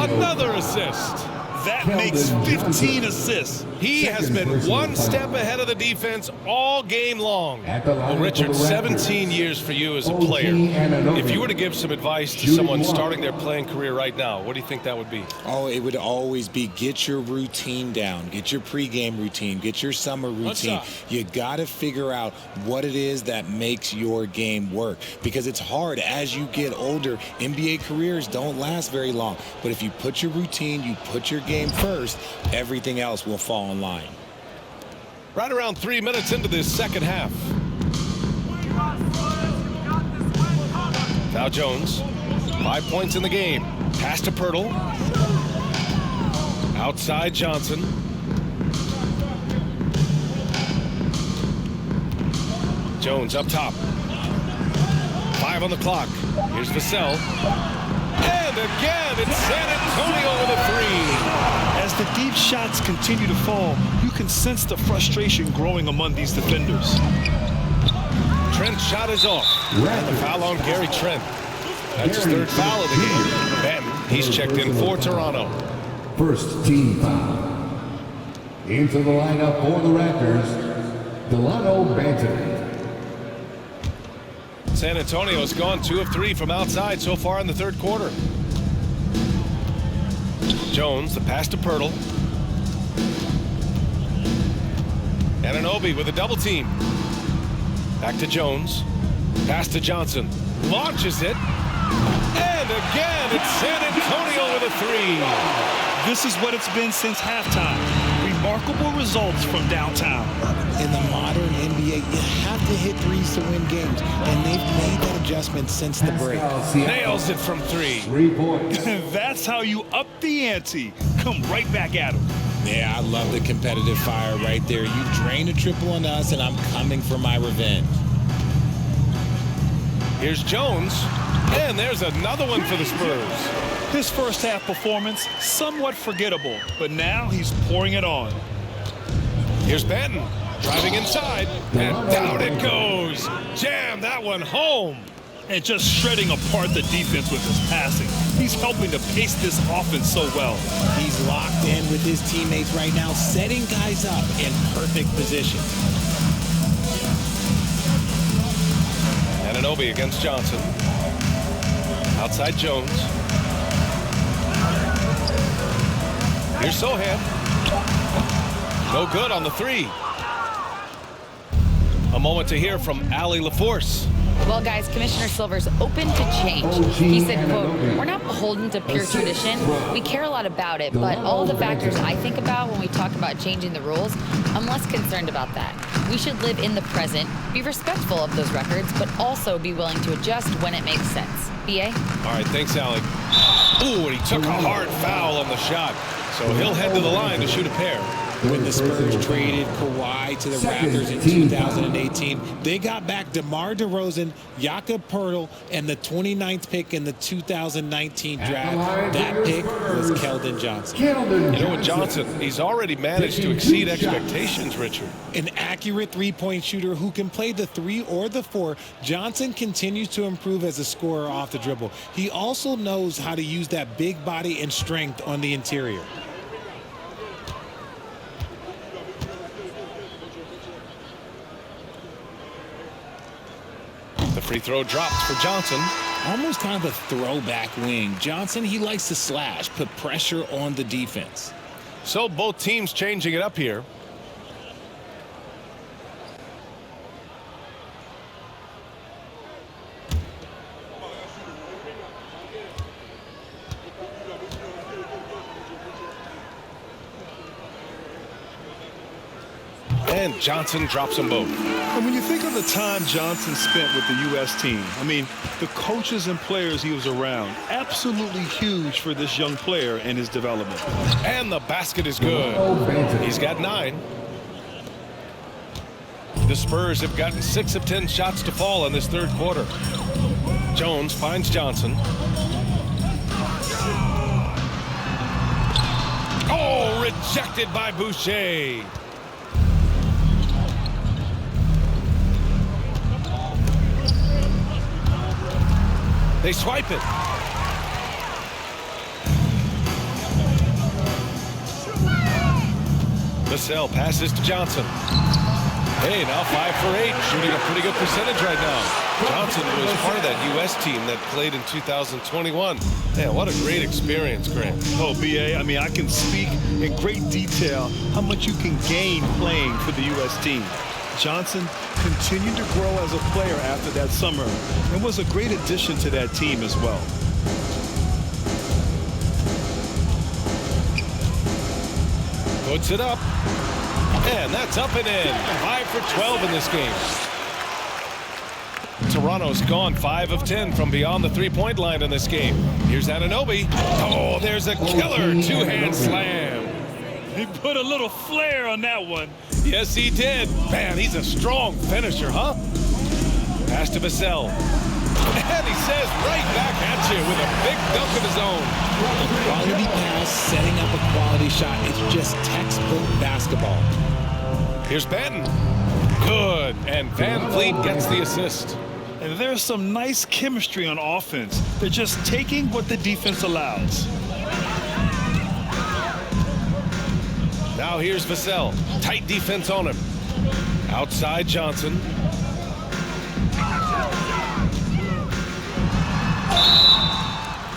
another assist. That makes 15 assists. He has been one step ahead of the defense all game long. Well, Richard, 17 years for you as a player. If you were to give some advice to someone starting their playing career right now, what do you think that would be? Oh, it would always be get your routine down. Get your pregame routine. Get your summer routine. You got to figure out what it is that makes your game work. Because it's hard as you get older. NBA careers don't last very long. But if you put your routine, you put your game first, everything else will fall in line. Right around 3 minutes into this second half. Now Jones, 5 points in the game. Pass to Pirtle. Outside Johnson. Jones up top. 5 on the clock. Here's Vassell. And again, it's San Antonio with a 3. As the deep shots continue to fall, you can sense the frustration growing among these defenders. Trent's shot is off. And the foul on Gary Trent. That's his third foul of the game. Benton, he's checked in for Toronto. First team foul. Into the lineup for the Raptors, Delano Banton. San Antonio's gone 2 of 3 from outside so far in the third quarter. Jones, the pass to Pirtle. Anunoby with a double team. Back to Jones. Pass to Johnson. Launches it. And again, it's San Antonio with a 3. This is what it's been since halftime. Remarkable results from downtown. In the modern NBA, you have to hit threes to win games, and they've made that adjustment since the break. Nails it from 3. 3 points. That's how you up the ante. Come right back at him. Yeah, I love the competitive fire right there. You drain a triple on us, and I'm coming for my revenge. Here's Jones, and there's another one for the Spurs. His first half performance, somewhat forgettable, but now he's pouring it on. Here's Benton, driving inside, and down it goes. Jam that one home. And just shredding apart the defense with his passing. He's helping to pace this offense so well. He's locked in with his teammates right now, setting guys up in perfect position. Anunoby against Johnson. Outside Jones. Here's Sochan. No good on the 3. A moment to hear from Allie LaForce. Well, guys, Commissioner Silver's open to change. He said, quote, "We're not beholden to pure tradition. We care a lot about it, but all of the factors I think about when we talk about changing the rules, I'm less concerned about that. We should live in the present, be respectful of those records, but also be willing to adjust when it makes sense." BA? All right, thanks, Allie. Ooh, and he took a hard foul on the shot, so he'll head to the line to shoot a pair. When the Spurs traded Kawhi to the Raptors in 2018, they got back DeMar DeRozan, Jakob Poeltl, and the 29th pick in the 2019 draft. That pick was Keldon Johnson. You know what, Johnson, he's already managed to exceed expectations, Richard. An accurate three-point shooter who can play the 3 or the 4, Johnson continues to improve as a scorer off the dribble. He also knows how to use that big body and strength on the interior. The free throw drops for Johnson. Almost kind of a throwback wing. Johnson, he likes to slash, put pressure on the defense. So both teams changing it up here. And Johnson drops them both. And when you think of the time Johnson spent with the U.S. team, I mean, the coaches and players he was around, absolutely huge for this young player and his development. And the basket is good. He's got 9. The Spurs have gotten 6 of 10 shots to fall in this third quarter. Jones finds Johnson. Oh, rejected by Boucher. They swipe it. Vassell passes to Johnson. Hey, now 5 for 8, shooting a pretty good percentage right now. Johnson was part of that U.S. team that played in 2021. Man, what a great experience, Grant. Oh, B.A., I mean, I can speak in great detail how much you can gain playing for the U.S. team. Johnson continued to grow as a player after that summer and was a great addition to that team as well. Puts it up. And that's up and in. 5 for 12 in this game. Toronto's gone 5 of 10 from beyond the three-point line in this game. Here's Anunoby. Oh, there's a killer two-hand slam. He put a little flair on that one. Yes, he did. Man, he's a strong finisher, huh? Pass to Vassell. And he says right back at you with a big dunk of his own. Quality pass, setting up a quality shot. It's just textbook basketball. Here's Banton. Good. And Van Vliet gets the assist. And there's some nice chemistry on offense. They're just taking what the defense allows. Now here's Vassell. Tight defense on him. Outside Johnson.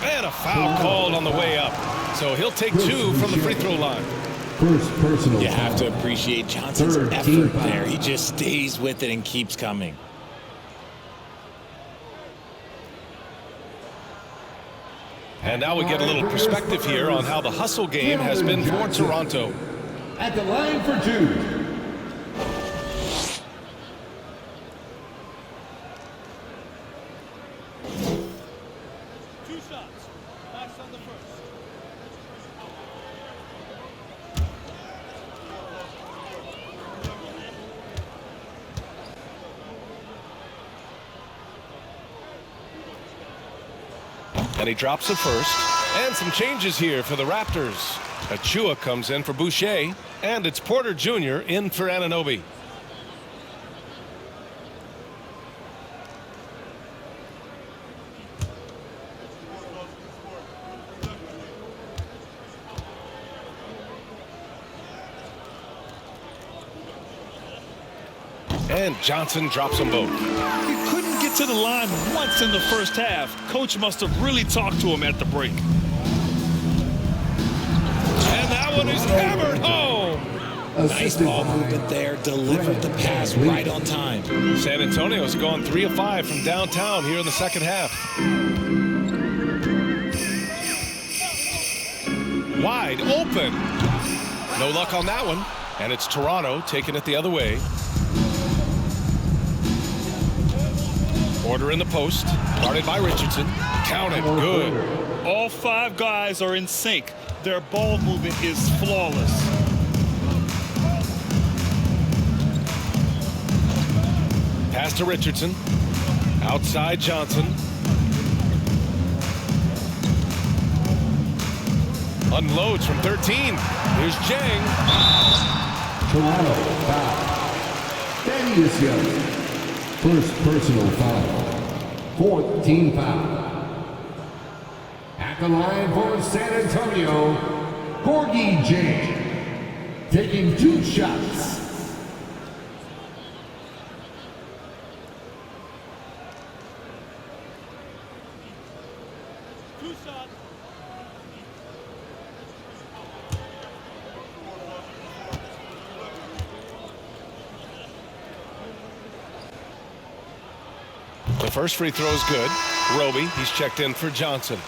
And a foul called on the way up. So he'll take 2 from the free throw line. First personal. You have to appreciate Johnson's effort there. He just stays with it and keeps coming. And now we get a little perspective here on how the hustle game has been for Toronto. At the line for 2. And he drops the first. And some changes here for the Raptors. Achua comes in for Boucher. And it's Porter Jr. in for Anunoby. And Johnson drops them both. He couldn't get to the line once in the first half. Coach must have really talked to him at the break. And that one is hammered home. Nice ball movement there. Delivered the pass right on time. San Antonio's gone 3 of 5 from downtown here in the second half. Wide open. No luck on that one. And it's Toronto taking it the other way. Order in the post, guarded by Richardson. Counted, good. All 5 guys are in sync. Their ball movement is flawless. Pass to Richardson. Outside Johnson. Unloads from 13. Here's Jang. Toronto foul. Thaddeus Young. First personal foul. 4th team foul. At the line for San Antonio, Gorgie Jang, taking 2 shots. The first free throw is good. Roby, he's checked in for Johnson.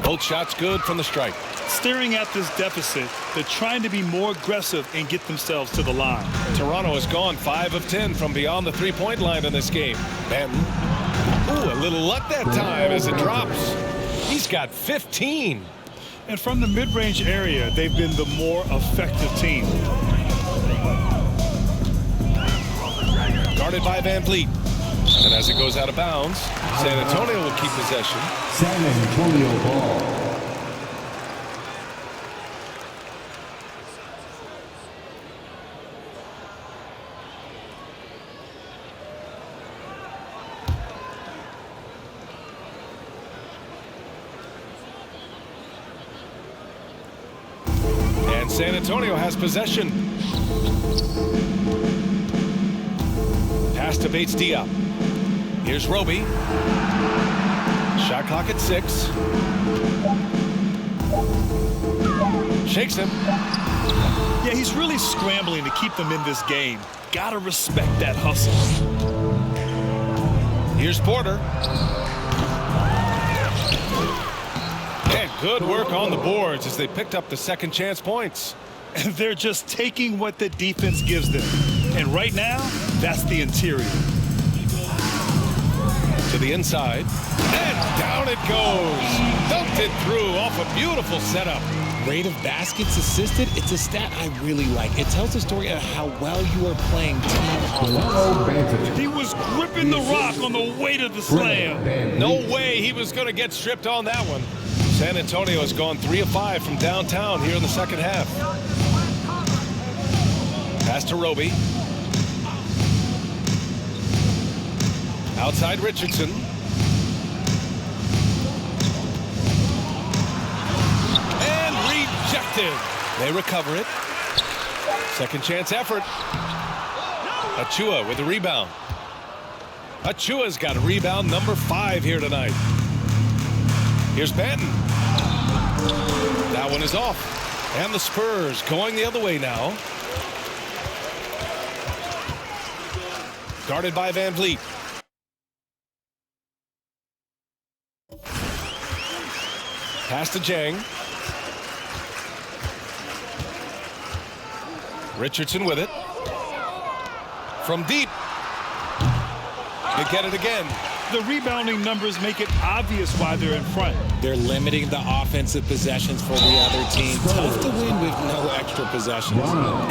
Both shots good from the stripe. Staring at this deficit, they're trying to be more aggressive and get themselves to the line. Toronto has gone 5 of 10 from beyond the three-point line in this game. Banton. Ooh, a little luck that time as it drops. He's got 15. And from the mid-range area, they've been the more effective team. Guarded by Van Vliet. And as it goes out of bounds, San Antonio will keep possession. San Antonio ball. And San Antonio has possession. Pass to Bates Diop. Here's Roby. Shot clock at 6. Shakes him. Yeah, he's really scrambling to keep them in this game. Gotta respect that hustle. Here's Porter. And good work on the boards as they picked up the second chance points. And they're just taking what the defense gives them. And right now, that's the interior. To the inside. And down it goes. Dunked it through off a beautiful setup. Rate of baskets assisted, it's a stat I really like. It tells the story of how well you are playing team offense. He was gripping the rock on the way to the slam. No way he was going to get stripped on that one. San Antonio has gone 3 of 5 from downtown here in the second half. Pass to Roby. Outside Richardson. And rejected. They recover it. Second chance effort. Achua with the rebound. Achua's got a rebound number 5 here tonight. Here's Banton. That one is off. And the Spurs going the other way now. Guarded by Van Vliet. Pass to Jang. Richardson with it. From deep. They get it again. The rebounding numbers make it obvious why they're in front. They're limiting the offensive possessions for the other team. Tough to win with no extra possessions.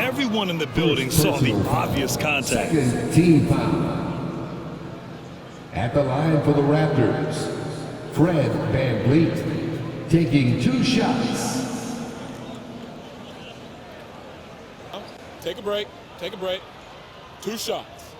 Everyone in the building saw the obvious contact. Second team foul. At the line for the Raptors, Fred Van Vliet taking 2 shots. Take a break. Take a break. 2 shots.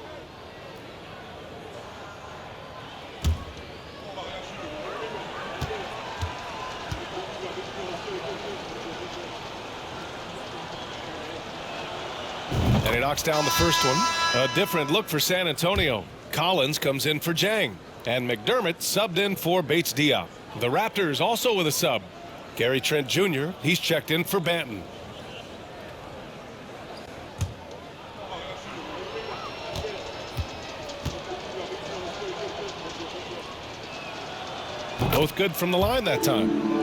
And he knocks down the first one. A different look for San Antonio. Collins comes in for Jang. And McDermott subbed in for Bates Diop. The Raptors also with a sub. Gary Trent Jr., he's checked in for Banton. Both good from the line that time.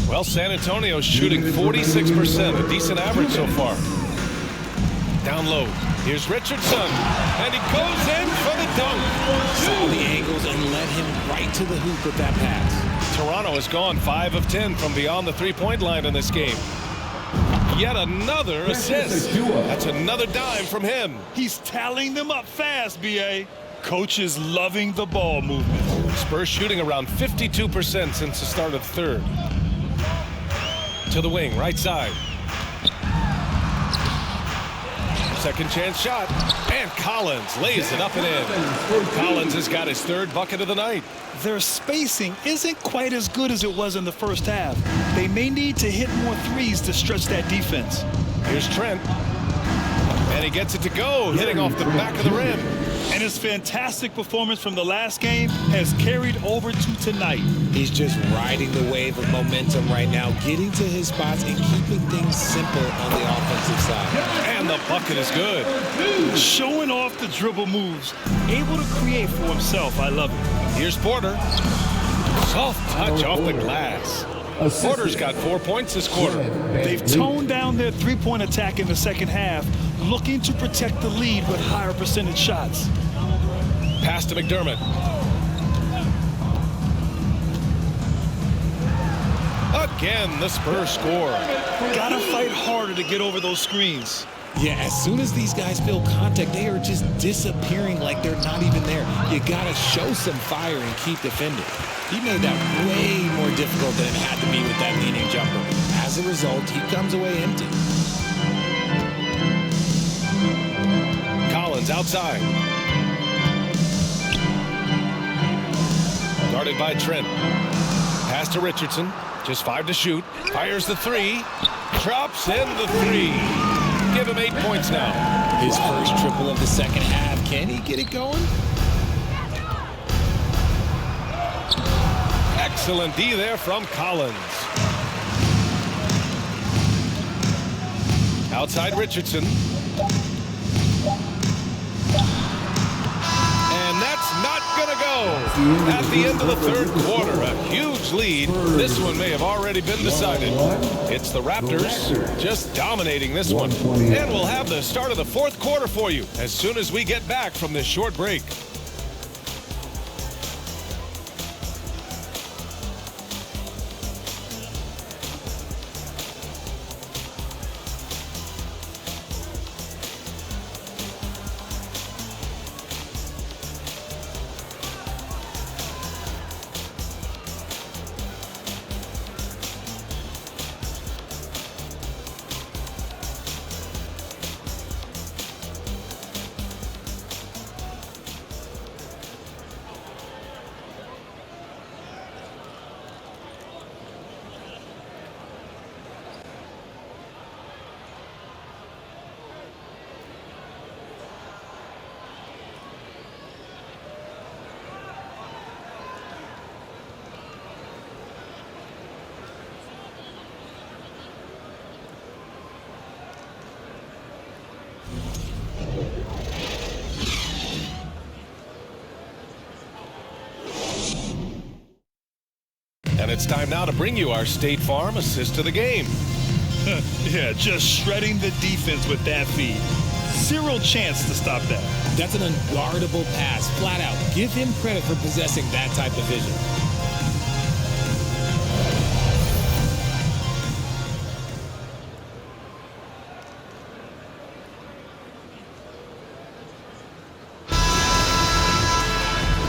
Well, San Antonio's shooting 46%, a decent average so far. Down low. Here's Richardson, and he goes in for the dunk. Saw the angles and led him right to the hoop with that pass. Toronto has gone 5 of 10 from beyond the three-point line in this game. Yet another assist. That's another dime from him. He's tallying them up fast, B.A. Coach is loving the ball movement. Spurs shooting around 52% since the start of third. To the wing, right side. Second chance shot. And Collins lays it up and in. Collins has got his 3rd bucket of the night. Their spacing isn't quite as good as it was in the first half. They may need to hit more threes to stretch that defense. Here's Trent. And he gets it to go, hitting off the back of the rim. And his fantastic performance from the last game has carried over to tonight. He's just riding the wave of momentum right now, getting to his spots and keeping things simple on the offensive side. And the bucket is good. Showing off the dribble moves, able to create for himself. I love it. Here's Porter. Soft touch off the glass. Porter's got 4 points this quarter. They've toned down their three-point attack in the second half, looking to protect the lead with higher percentage shots. Pass to McDermott. Again, the Spurs score. Gotta fight harder to get over those screens. Yeah, as soon as these guys feel contact, they are just disappearing like they're not even there. You got to show some fire and keep defending. He made that way more difficult than it had to be with that leaning jumper. As a result, he comes away empty. Collins outside. Guarded by Trent. Pass to Richardson. Just 5 to shoot. Fires the 3. Drops in the 3. Give him 8 points now. His first triple of the second half. Can he get it going? Excellent D there from Collins. Outside Richardson. And that's not going to go. At the end of the third quarter, a huge lead. This one may have already been decided. It's the Raptors just dominating this one. And we'll have the start of the fourth quarter for you as soon as we get back from this short break. And it's time now to bring you our State Farm assist to the game. Yeah, just shredding the defense with that feed. Zero chance to stop that. That's an unguardable pass, flat out. Give him credit for possessing that type of vision.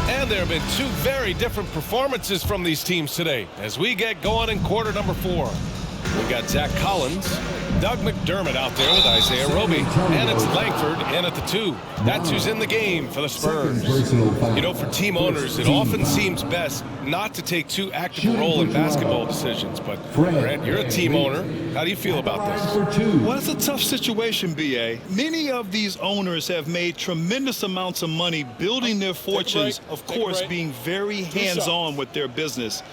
And there have been 2 very different performances from these teams today as we get going in quarter number 4. We got Zach Collins, Doug McDermott out there with Isaiah Roby, and it's Langford in at the 2. That's who's in the game for the Spurs. You know, for team owners, it often seems best not to take too active a role in basketball decisions. But, Grant, you're a team owner. How do you feel about this? Well, it's a tough situation, B.A. Many of these owners have made tremendous amounts of money building their fortunes, of course, being very hands-on with their business.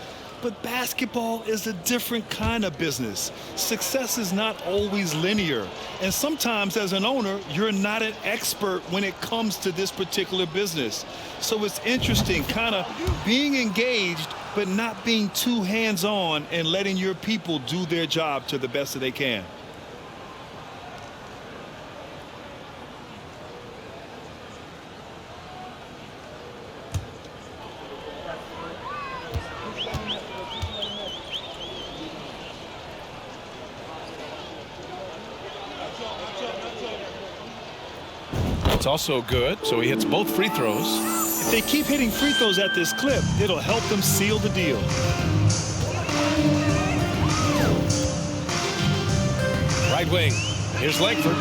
But basketball is a different kind of business. Success is not always linear. And sometimes as an owner, you're not an expert when it comes to this particular business. So it's interesting kind of being engaged, but not being too hands-on and letting your people do their job to the best that they can. It's also good, so he hits both free throws. If they keep hitting free throws at this clip, it'll help them seal the deal. Right wing. Here's Langford.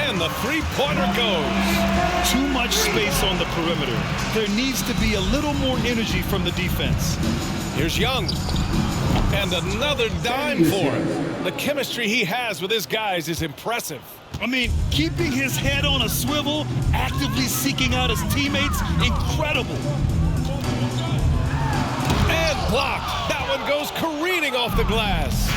And the three-pointer goes. Too much space on the perimeter. There needs to be a little more energy from the defense. Here's Young. And another dime for him. The chemistry he has with his guys is impressive. I mean, keeping his head on a swivel, actively seeking out his teammates, incredible. And blocked. That one goes careening off the glass.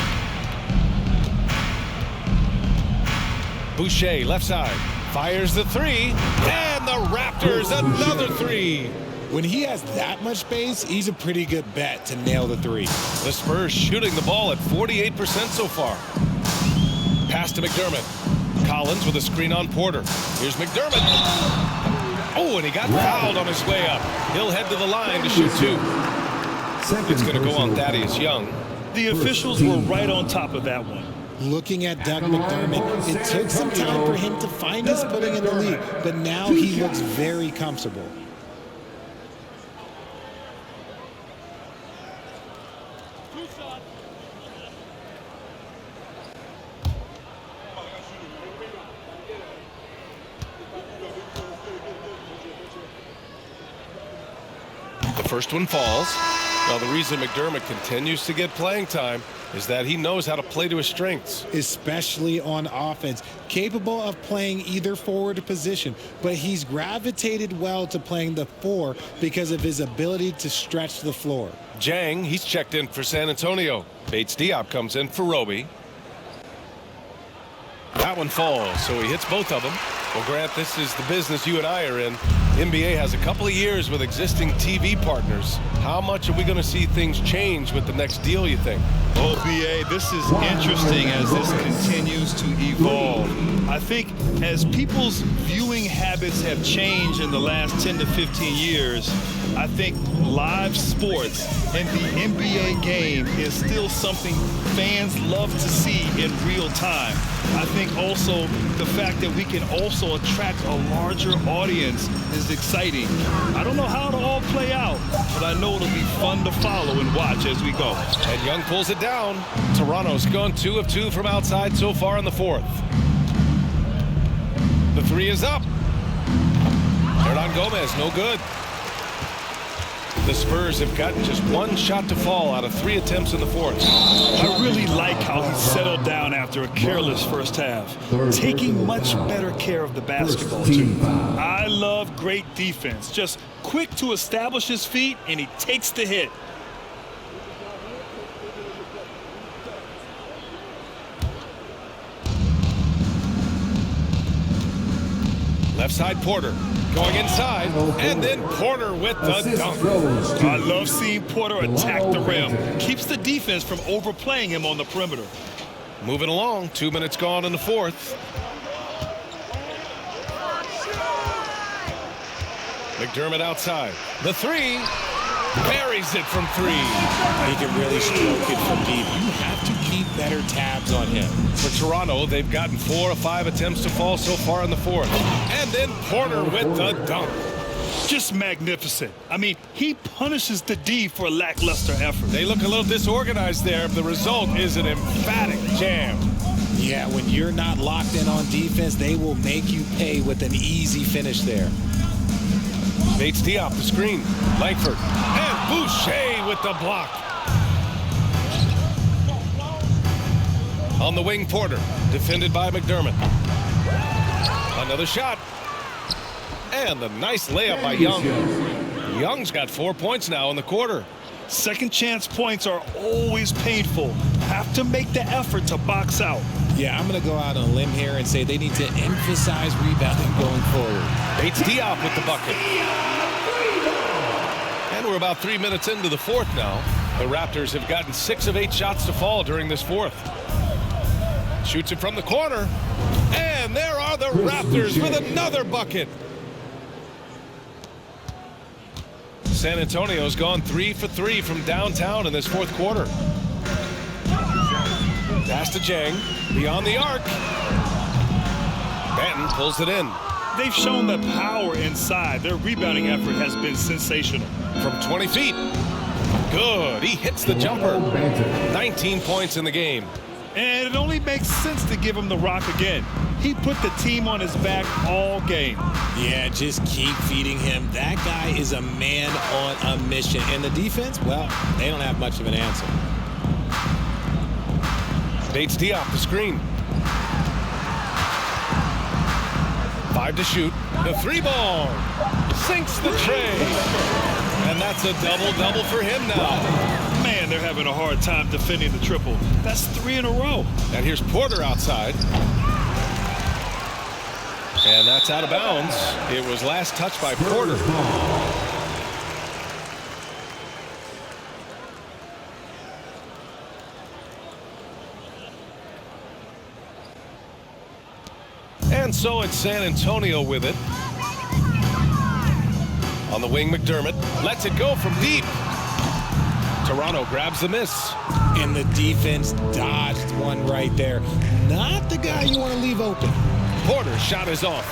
Boucher, left side, fires the 3. And the Raptors, another 3. When he has that much space, he's a pretty good bet to nail the 3. The Spurs shooting the ball at 48% so far. Pass to McDermott. Collins with a screen on Porter. Here's McDermott. Oh, and he got fouled on his way up. He'll head to the line to shoot 2. It's going to go on Thaddeus Young. The officials were right on top of that one. Looking at Doug McDermott, it took some time for him to find his footing in the league, but now he looks very comfortable. The first one falls. Now, the reason McDermott continues to get playing time is that he knows how to play to his strengths. Especially on offense, capable of playing either forward position, but he's gravitated well to playing the 4 because of his ability to stretch the floor. Jang, he's checked in for San Antonio. Bates Diop comes in for Roby. That one falls, so he hits both of them. Well, Grant, this is the business you and I are in. NBA has a couple of years with existing TV partners. How much are we going to see things change with the next deal, you think? Oh, BA, this is interesting as this continues to evolve. I think as people's viewing habits have changed in the last 10 to 15 years, I think live sports and the NBA game is still something fans love to see in real time. I think also the fact that we can also attract a larger audience is exciting. I don't know how it'll all play out, but I know it'll be fun to follow and watch as we go. And Young pulls it down. Toronto's gone 2 of 2 from outside so far in the 4th. The 3 is up. Hernan Gomez, no good. The Spurs have gotten just 1 shot to fall out of 3 attempts in the 4th. I really like how he settled down after a careless first half, taking much better care of the basketball, too. I love great defense, just quick to establish his feet, and he takes the hit. Left side Porter going inside, and then Porter with the dunk. I love seeing Porter attack the rim. Keeps the defense from overplaying him on the perimeter. Moving along, 2 minutes gone in the 4th. McDermott outside. The 3 buries it from 3. He can really stroke it from deep. You have to keep better tabs on him. For Toronto, they've gotten 4 of 5 attempts to fall so far in the 4th. And then Porter with the dunk. Just magnificent. I mean, he punishes the D for a lackluster effort. They look a little disorganized there. The result is an emphatic jam. Yeah, when you're not locked in on defense, they will make you pay with an easy finish there. Bates Diop, the screen. Langford. And Boucher with the block. On the wing, Porter. Defended by McDermott. Another shot. And the nice layup by Young. Young's got 4 points now in the quarter. Second chance points are always painful. Have to make the effort to box out. Yeah, I'm going to go out on a limb here and say they need to emphasize rebounding going forward. Bates Diop with the bucket. And we're about 3 minutes into the 4th now. The Raptors have gotten 6 of 8 shots to fall during this 4th. Shoots it from the corner. And there are the Raptors with another bucket. San Antonio's gone 3 for 3 from downtown in this 4th quarter. Pass to Jang, beyond the arc. Banton pulls it in. They've shown the power inside. Their rebounding effort has been sensational. From 20 feet. Good, he hits the jumper. 19 points in the game. And it only makes sense to give him the rock again. He put the team on his back all game. Yeah, just keep feeding him. That guy is a man on a mission. And the defense, well, they don't have much of an answer. Bates Diop, the screen. 5 to shoot. The 3-ball. Sinks the tray. And that's a double-double for him now. Man, they're having a hard time defending the triple. That's 3 in a row. And here's Porter outside. And that's out of bounds. It was last touched by Porter. And so it's San Antonio with it. On the wing, McDermott lets it go from deep. Toronto grabs the miss. And the defense dodged one right there. Not the guy you want to leave open. Porter's shot is off.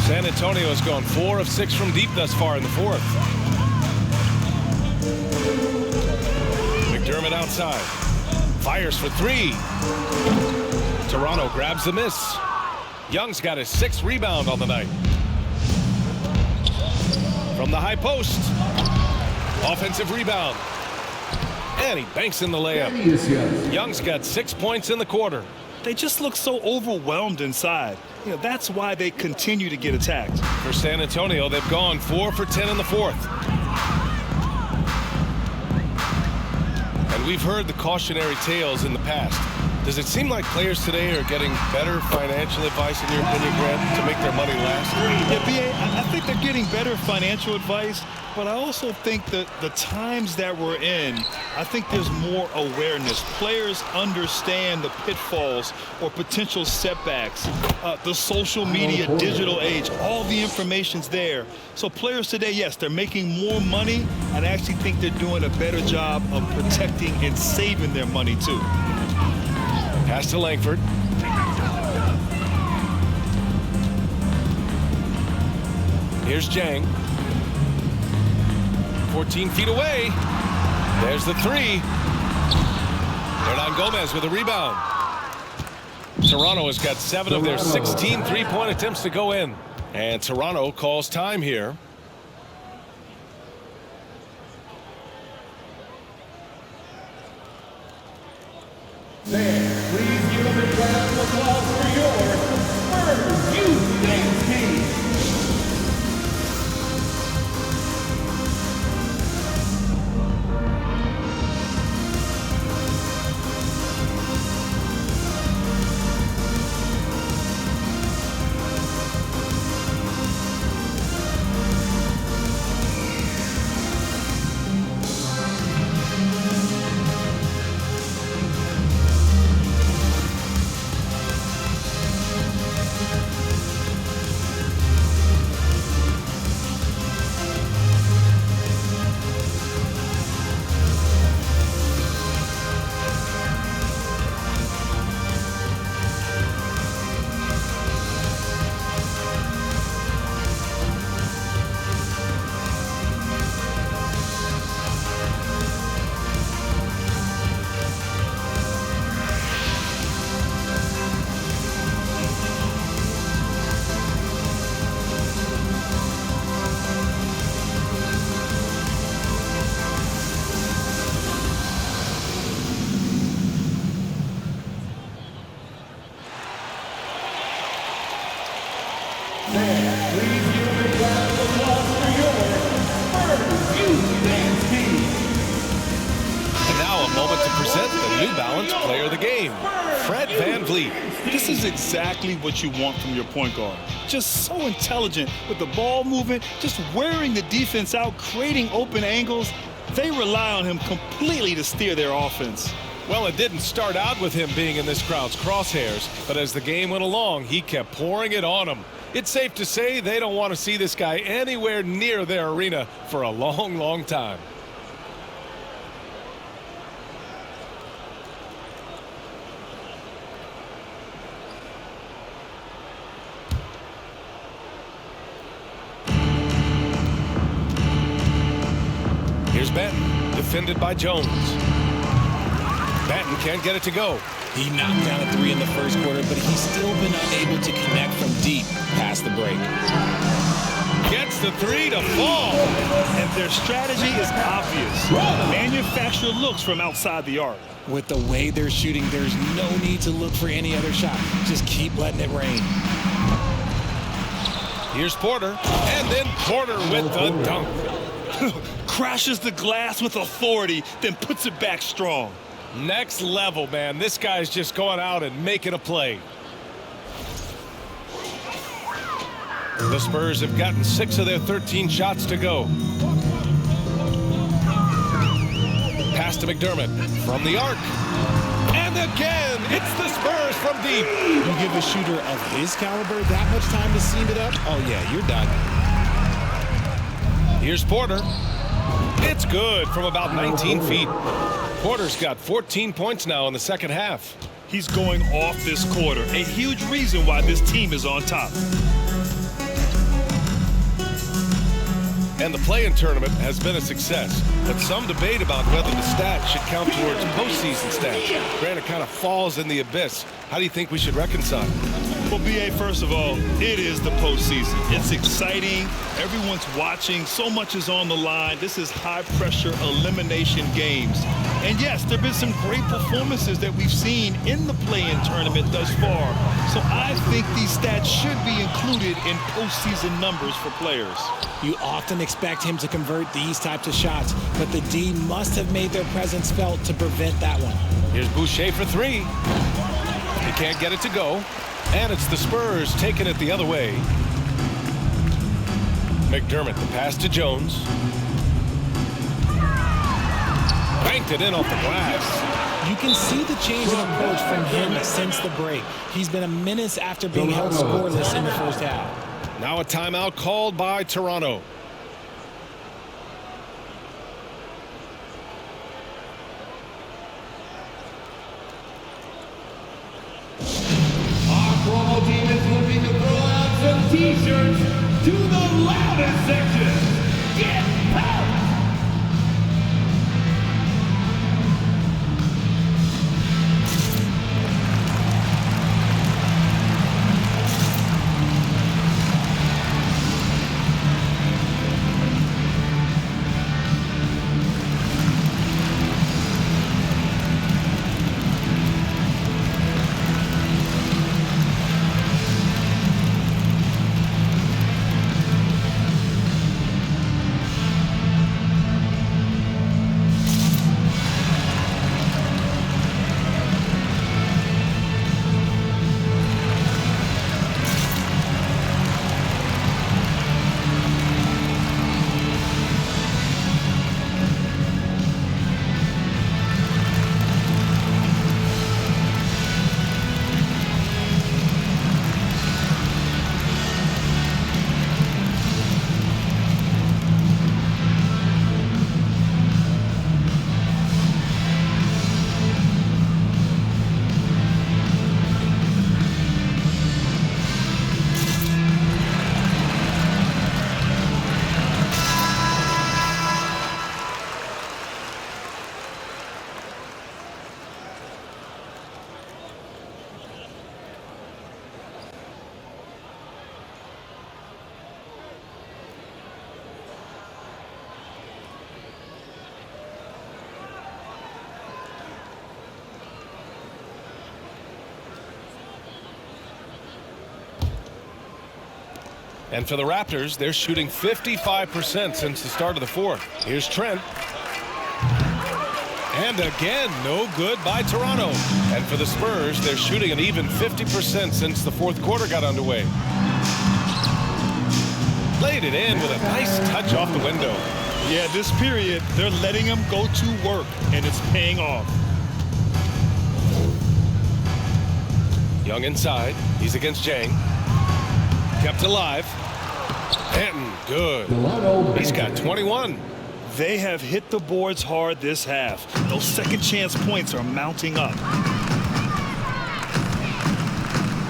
San Antonio has gone 4 of 6 from deep thus far in the fourth. McDermott outside. Fires for 3. Toronto grabs the miss. Young's got his 6th rebound on the night. From the high post. Offensive rebound. And he banks in the layup. Young's got 6 points in the quarter. They just look so overwhelmed inside. That's why they continue to get attacked. For San Antonio, they've gone 4 for 10 in the fourth. And we've heard the cautionary tales in the past. Does it seem like players today are getting better financial advice, in your opinion, Grant, to make their money last? Yeah, B.A., I think they're getting better financial advice, but I also think that the times that we're in, I think there's more awareness. Players understand the pitfalls or potential setbacks, the social media, digital age, all the information's there. So players today, yes, they're making more money, and I actually think they're doing a better job of protecting and saving their money, too. Pass to Langford. Here's Jang. 14 feet away. There's the 3. Hernan-Gomez with a rebound. Toronto has got 7 of their 16 3-point attempts to go in. And Toronto calls time here. Fans, please give them a round of applause for your Spurs Youth Dance Team. This is exactly what you want from your point guard. Just so intelligent with the ball movement, just wearing the defense out, creating open angles. They rely on him completely to steer their offense. Well, it didn't start out with him being in this crowd's crosshairs, but as the game went along, he kept pouring it on them. It's safe to say they don't want to see this guy anywhere near their arena for a long, long time. Here's Benton, defended by Jones. Benton can't get it to go. He knocked down a 3 in the first quarter, but he's still been unable to connect from deep past the break. Gets the 3 to fall. And their strategy is obvious. Manufacture looks from outside the arc. With the way they're shooting, there's no need to look for any other shot. Just keep letting it rain. Here's Porter, and then Porter with the dunk. Crashes the glass with authority, then puts it back strong. Next level, man. This guy's just going out and making a play. The Spurs have gotten 6 of their 13 shots to go. Pass to McDermott from the arc. And again, it's the Spurs from deep. You give a shooter of his caliber that much time to seam it up? Oh, yeah, you're done. Here's Porter. It's good from about 19 feet. Porter's got 14 points now in the second half. He's going off this quarter. A huge reason why this team is on top. And the play-in tournament has been a success, but some debate about whether the stats should count towards postseason stats. Grant, kind of falls in the abyss. How do you think we should reconcile? Well, B.A., first of all, it is the postseason. It's exciting. Everyone's watching. So much is on the line. This is high-pressure elimination games. And yes, there have been some great performances that we've seen in the play-in tournament thus far. So I think these stats should be included in postseason numbers for players. You often expect him to convert these types of shots, but the D must have made their presence felt to prevent that one. Here's Boucher for three. He can't get it to go. And it's the Spurs taking it the other way. McDermott, the pass to Jones. Banked it in off the glass. You can see the change in approach from him since the break. He's been a menace after being held scoreless in the first half. Now a timeout called by Toronto. Our promo team is looking to throw out some t-shirts to the loudest section. Get out! And for the Raptors, they're shooting 55% since the start of the fourth. Here's Trent. And again, no good by Toronto. And for the Spurs, they're shooting an even 50% since the fourth quarter got underway. Laid it in with a nice touch off the window. Yeah, this period, they're letting him go to work, and it's paying off. Young inside. He's against Jang. Kept alive. Benton, good. He's got 21. They have hit the boards hard this half. Those second chance points are mounting up.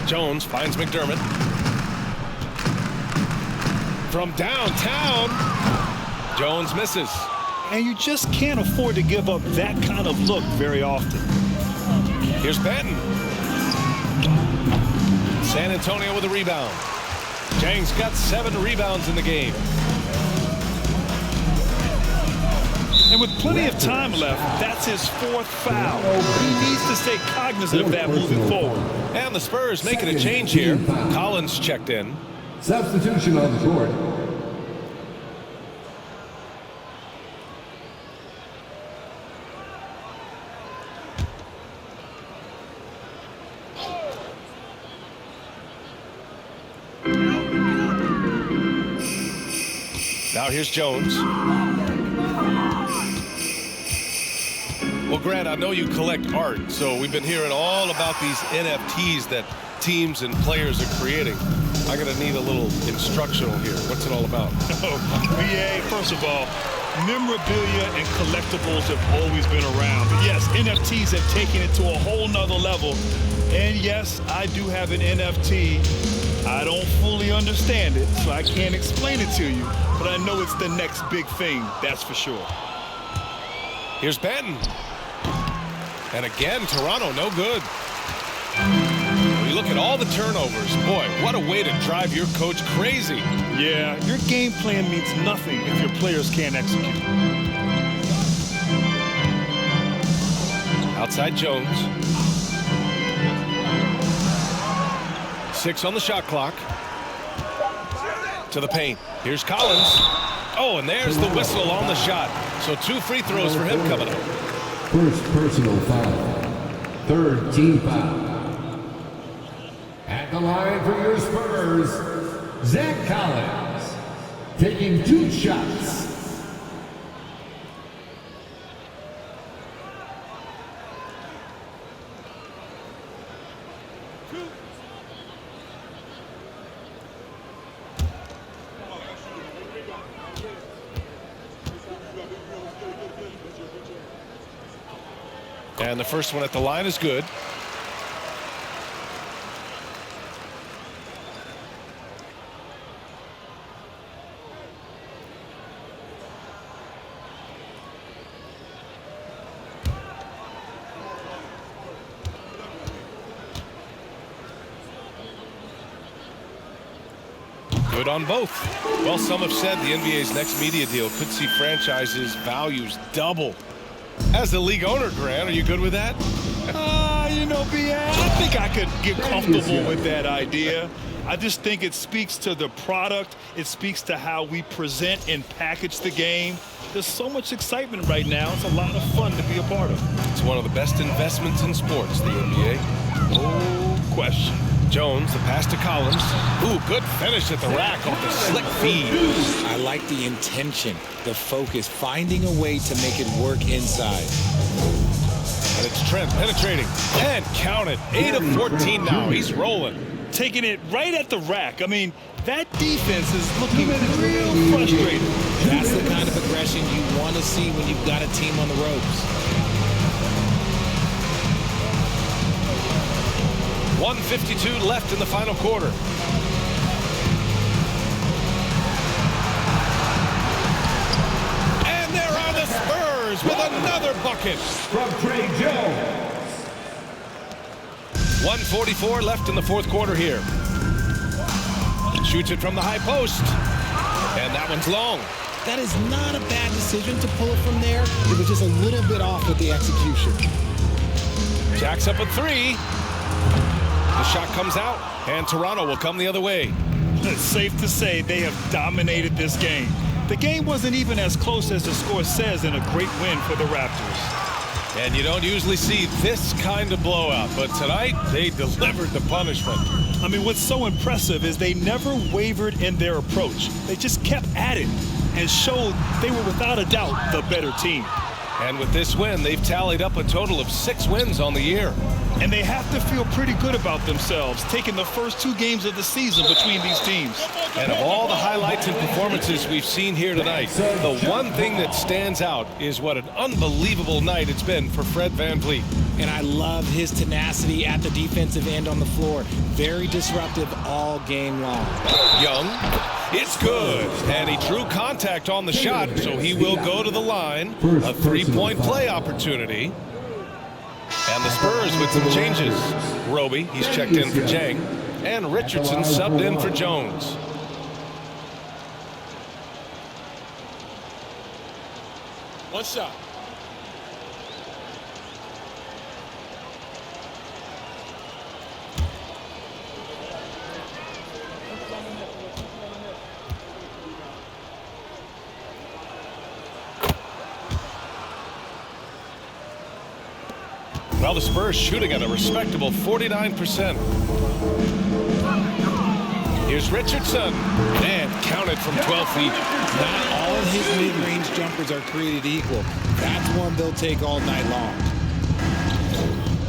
Jones finds McDermott. From downtown, Jones misses. And you just can't afford to give up that kind of look very often. Here's Benton. San Antonio with a rebound. Jang's got 7 rebounds in the game. And with plenty of time left, that's his 4th foul. He needs to stay cognizant of that moving forward. And the Spurs making a change here. Collins checked in. Substitution on the court. Now here's Jones. Well, Grant, I know you collect art, so we've been hearing all about these NFTs that teams and players are creating. I'm going to need a little instructional here. What's it all about? BA, first of all, Memorabilia and collectibles have always been around. But yes, NFTs have taken it to a whole nother level. And yes, I do have an NFT. I don't fully understand it, so I can't explain it to you. But I know it's the next big thing, that's for sure. Here's Benton. And again, Toronto, no good. When you look at all the turnovers, boy, what a way to drive your coach crazy. Yeah, your game plan means nothing if your players can't execute. Outside Jones. 6 on the shot clock. To the paint. Here's Collins. Oh, and there's the whistle on the shot. So 2 free throws for him coming up. First personal foul. Third team foul. At the line for your Spurs, Zach Collins, taking 2 shots. And the first one at the line is good. Good on both. Well, some have said the NBA's next media deal could see franchises' values double. As the league owner, Grant, are you good with that? You know, I think I could get comfortable with that idea. I just think it speaks to the product. It speaks to how we present and package the game. There's so much excitement right now. It's a lot of fun to be a part of. It's one of the best investments in sports, the NBA. No question. Jones, the pass to Collins. Ooh, good finish at the rack off the slick feed. I like the intention, the focus, finding a way to make it work inside. And it's Trent penetrating. And count it. 8 of 14 now. He's rolling. Taking it right at the rack. I mean, that defense is looking real frustrated. That's the kind of aggression you want to see when you've got a team on the ropes. 1:52 left in the final quarter. And there are the Spurs with another bucket. From Trey Jones. 1:44 left in the fourth quarter here. Shoots it from the high post. And that one's long. That is not a bad decision to pull it from there. It was just a little bit off with the execution. Jacks up a 3. The shot comes out, and Toronto will come the other way. It's safe to say they have dominated this game. The game wasn't even as close as the score says in a great win for the Raptors. And you don't usually see this kind of blowout, but tonight they delivered the punishment. I mean, what's so impressive is they never wavered in their approach. They just kept at it and showed they were without a doubt the better team. And with this win, they've tallied up a total of 6 wins on the year. And they have to feel pretty good about themselves, taking the first 2 games of the season between these teams. And of all the highlights and performances we've seen here tonight, the one thing that stands out is what an unbelievable night it's been for Fred VanVleet. And I love his tenacity at the defensive end on the floor. Very disruptive all game long. Young, it's good. And he drew contact on the shot, so he will go to the line. A 3-point play opportunity. And the Spurs with some changes. Roby, he's checked in for Jang. And Richardson subbed in for Jones. One shot. Well, the Spurs shooting at a respectable 49%. Here's Richardson. And counted from 12 feet. Not all of his mid-range jumpers are created equal. That's one they'll take all night long.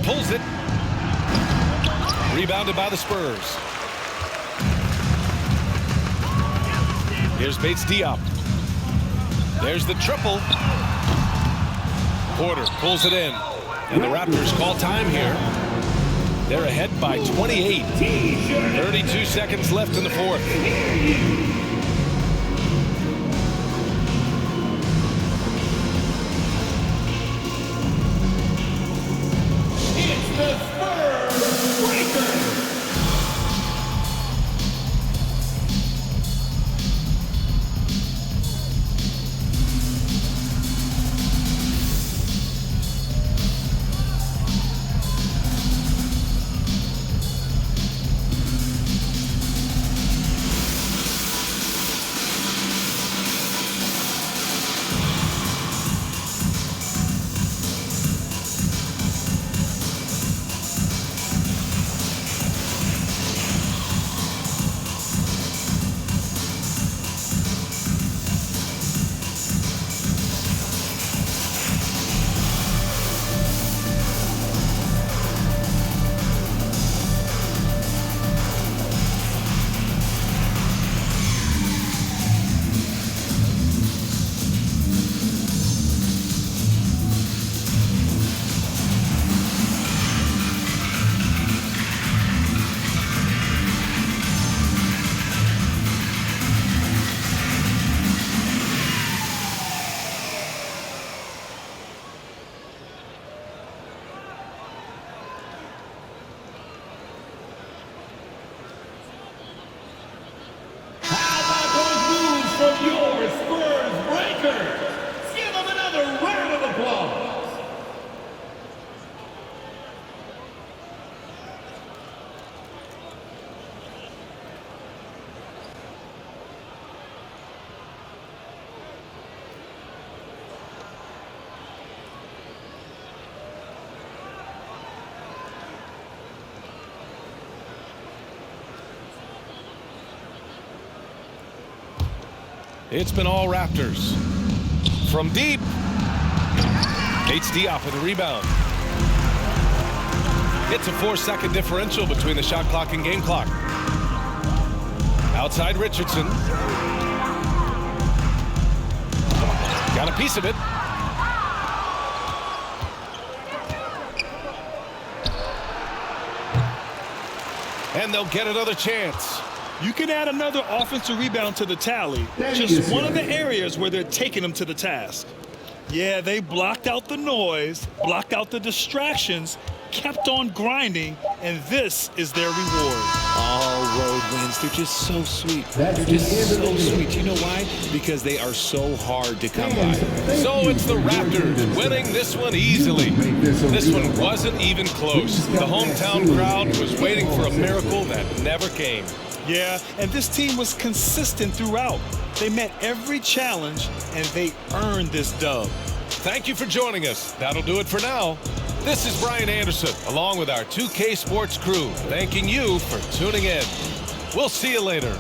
Pulls it. Rebounded by the Spurs. Here's Bates Diop. There's the triple. Porter pulls it in. And the Raptors call time here. They're ahead by 28. 32 seconds left in the fourth. It's the Spurs Breakers. From your Spurs Breakers. Give them another round of applause. It's been all Raptors. From deep. Bates Diop with the rebound. It's a 4-second differential between the shot clock and game clock. Outside Richardson. Got a piece of it. And they'll get another chance. You can add another offensive rebound to the tally. Just one of the areas where they're taking them to the task. Yeah, they blocked out the noise, blocked out the distractions, kept on grinding, and this is their reward. All road wins, they're just so sweet. They're just so sweet. You know why? Because they are so hard to come by. So it's the Raptors winning this one easily. This one wasn't even close. The hometown crowd was waiting for a miracle that never came. Yeah, and this team was consistent throughout. They met every challenge, and they earned this dub. Thank you for joining us. That'll do it for now. This is Brian Anderson, along with our 2K Sports crew, thanking you for tuning in. We'll see you later.